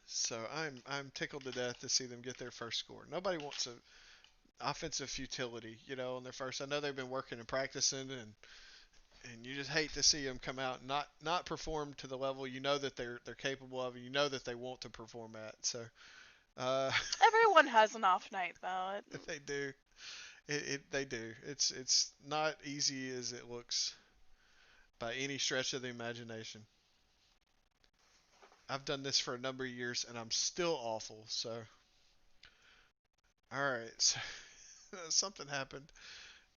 So I'm tickled to death to see them get their first score. Nobody wants a offensive futility, on their first. I know they've been working and practicing, and you just hate to see them come out and not perform to the level that they're capable of, and that they want to perform at. So everyone has an off night, though. They do. They do. It's not easy as it looks by any stretch of the imagination. I've done this for a number of years, and I'm still awful. So, all right. So something happened.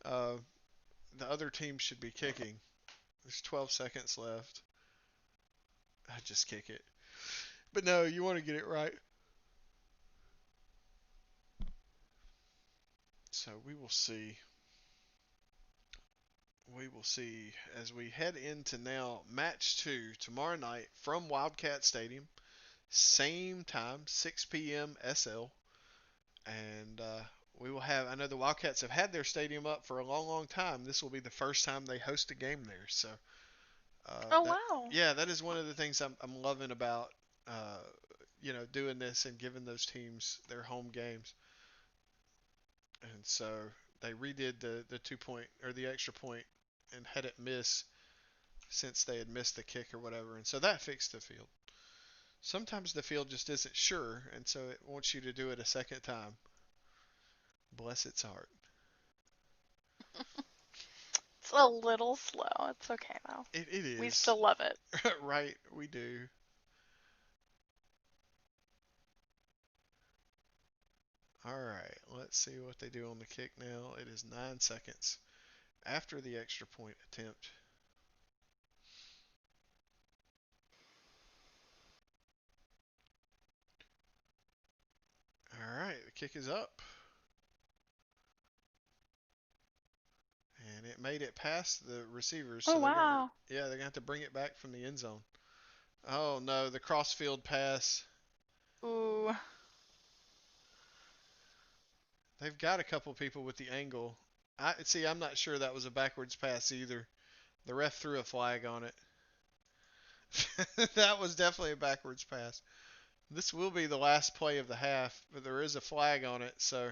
The other team should be kicking. There's 12 seconds left. I just kick it. But no, you want to get it right. So we will see. We will see as we head into now match 2 tomorrow night from Wildcat Stadium. Same time, 6 p.m. SL. And we will have, I know the Wildcats have had their stadium up for a long, long time. This will be the first time they host a game there. So, wow. Yeah, that is one of the things I'm loving about, doing this and giving those teams their home games. And so they redid the 2-point or the extra point and had it miss since they had missed the kick or whatever. And so that fixed the field. Sometimes the field just isn't sure, and so it wants you to do it a second time. Bless its heart. It's a little slow. It's okay, though. It is. We still love it. Right, we do. All right, let's see what they do on the kick now. It is 9 seconds after the extra point attempt. All right, the kick is up. made it past the receivers. Oh, So wow. they're going to have to bring it back from the end zone. Oh, no, the crossfield pass. Ooh. They've got a couple people with the angle. I'm not sure that was a backwards pass either. The ref threw a flag on it. That was definitely a backwards pass. This will be the last play of the half, but there is a flag on it, so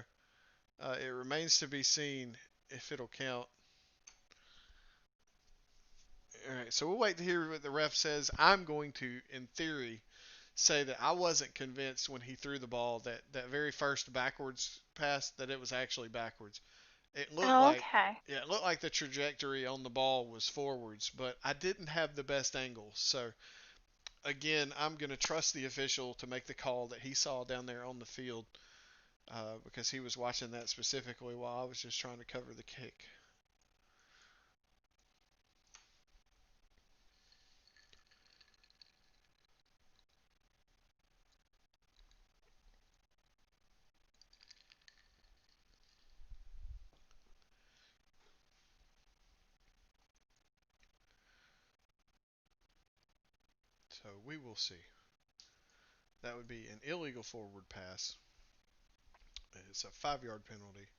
it remains to be seen if it'll count. All right, so we'll wait to hear what the ref says. I'm going to, in theory, say that I wasn't convinced when he threw the ball that very first backwards pass that it was actually backwards. It looked like Okay. it looked like the trajectory on the ball was forwards, but I didn't have the best angle. So again, I'm going to trust the official to make the call that he saw down there on the field because he was watching that specifically while I was just trying to cover the kick. So we will see. That would be an illegal forward pass. It's a 5-yard penalty.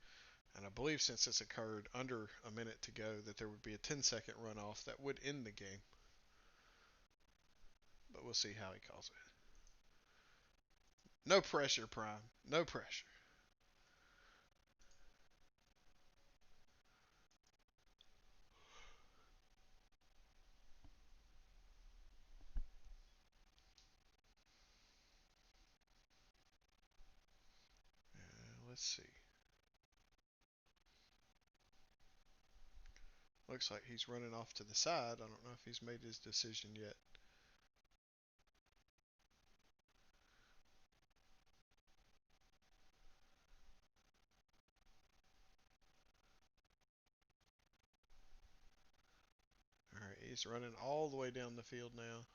And I believe since this occurred under a minute to go that there would be a 10-second runoff that would end the game. But we'll see how he calls it. No pressure, Prime. No pressure. Let's see. Looks like he's running off to the side. I don't know if he's made his decision yet. Alright, he's running all the way down the field now.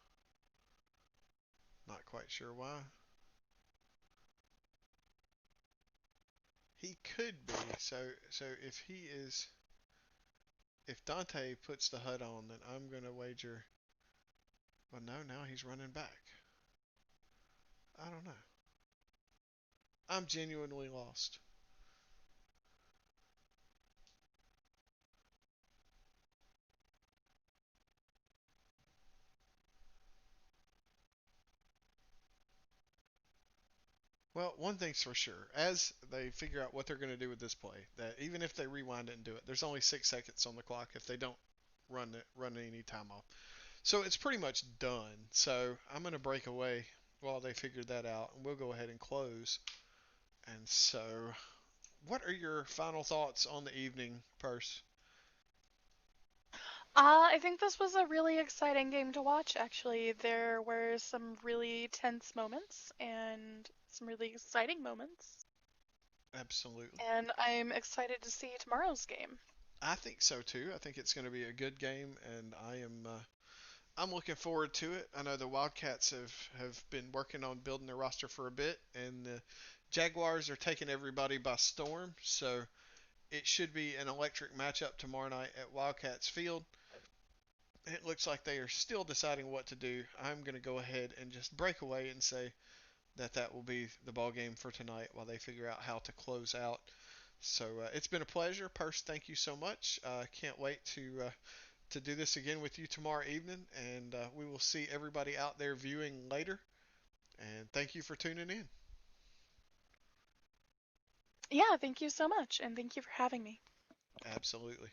Not quite sure why. He could be. So if Dante puts the HUD on, then I'm gonna wager. Well, no, now he's running back. I don't know. I'm genuinely lost. Well, one thing's for sure. As they figure out what they're going to do with this play, that even if they rewind it and do it, there's only 6 seconds on the clock if they don't run any time off. So it's pretty much done. So I'm going to break away while they figure that out, and we'll go ahead and close. And so, what are your final thoughts on the evening, Purse? I think this was a really exciting game to watch, actually. There were some really tense moments and some really exciting moments. Absolutely. And I'm excited to see tomorrow's game. I think so too. I think it's going to be a good game, and I'm looking forward to it. I know the Wildcats have been working on building their roster for a bit, and the Jaguars are taking everybody by storm. So it should be an electric matchup tomorrow night at Wildcats Field. It looks like they are still deciding what to do. I'm going to go ahead and just break away and say that will be the ball game for tonight while they figure out how to close out. So it's been a pleasure, Purse. Thank you so much. Can't wait to do this again with you tomorrow evening, and we will see everybody out there viewing later. And thank you for tuning in. Yeah, thank you so much, and thank you for having me. Absolutely.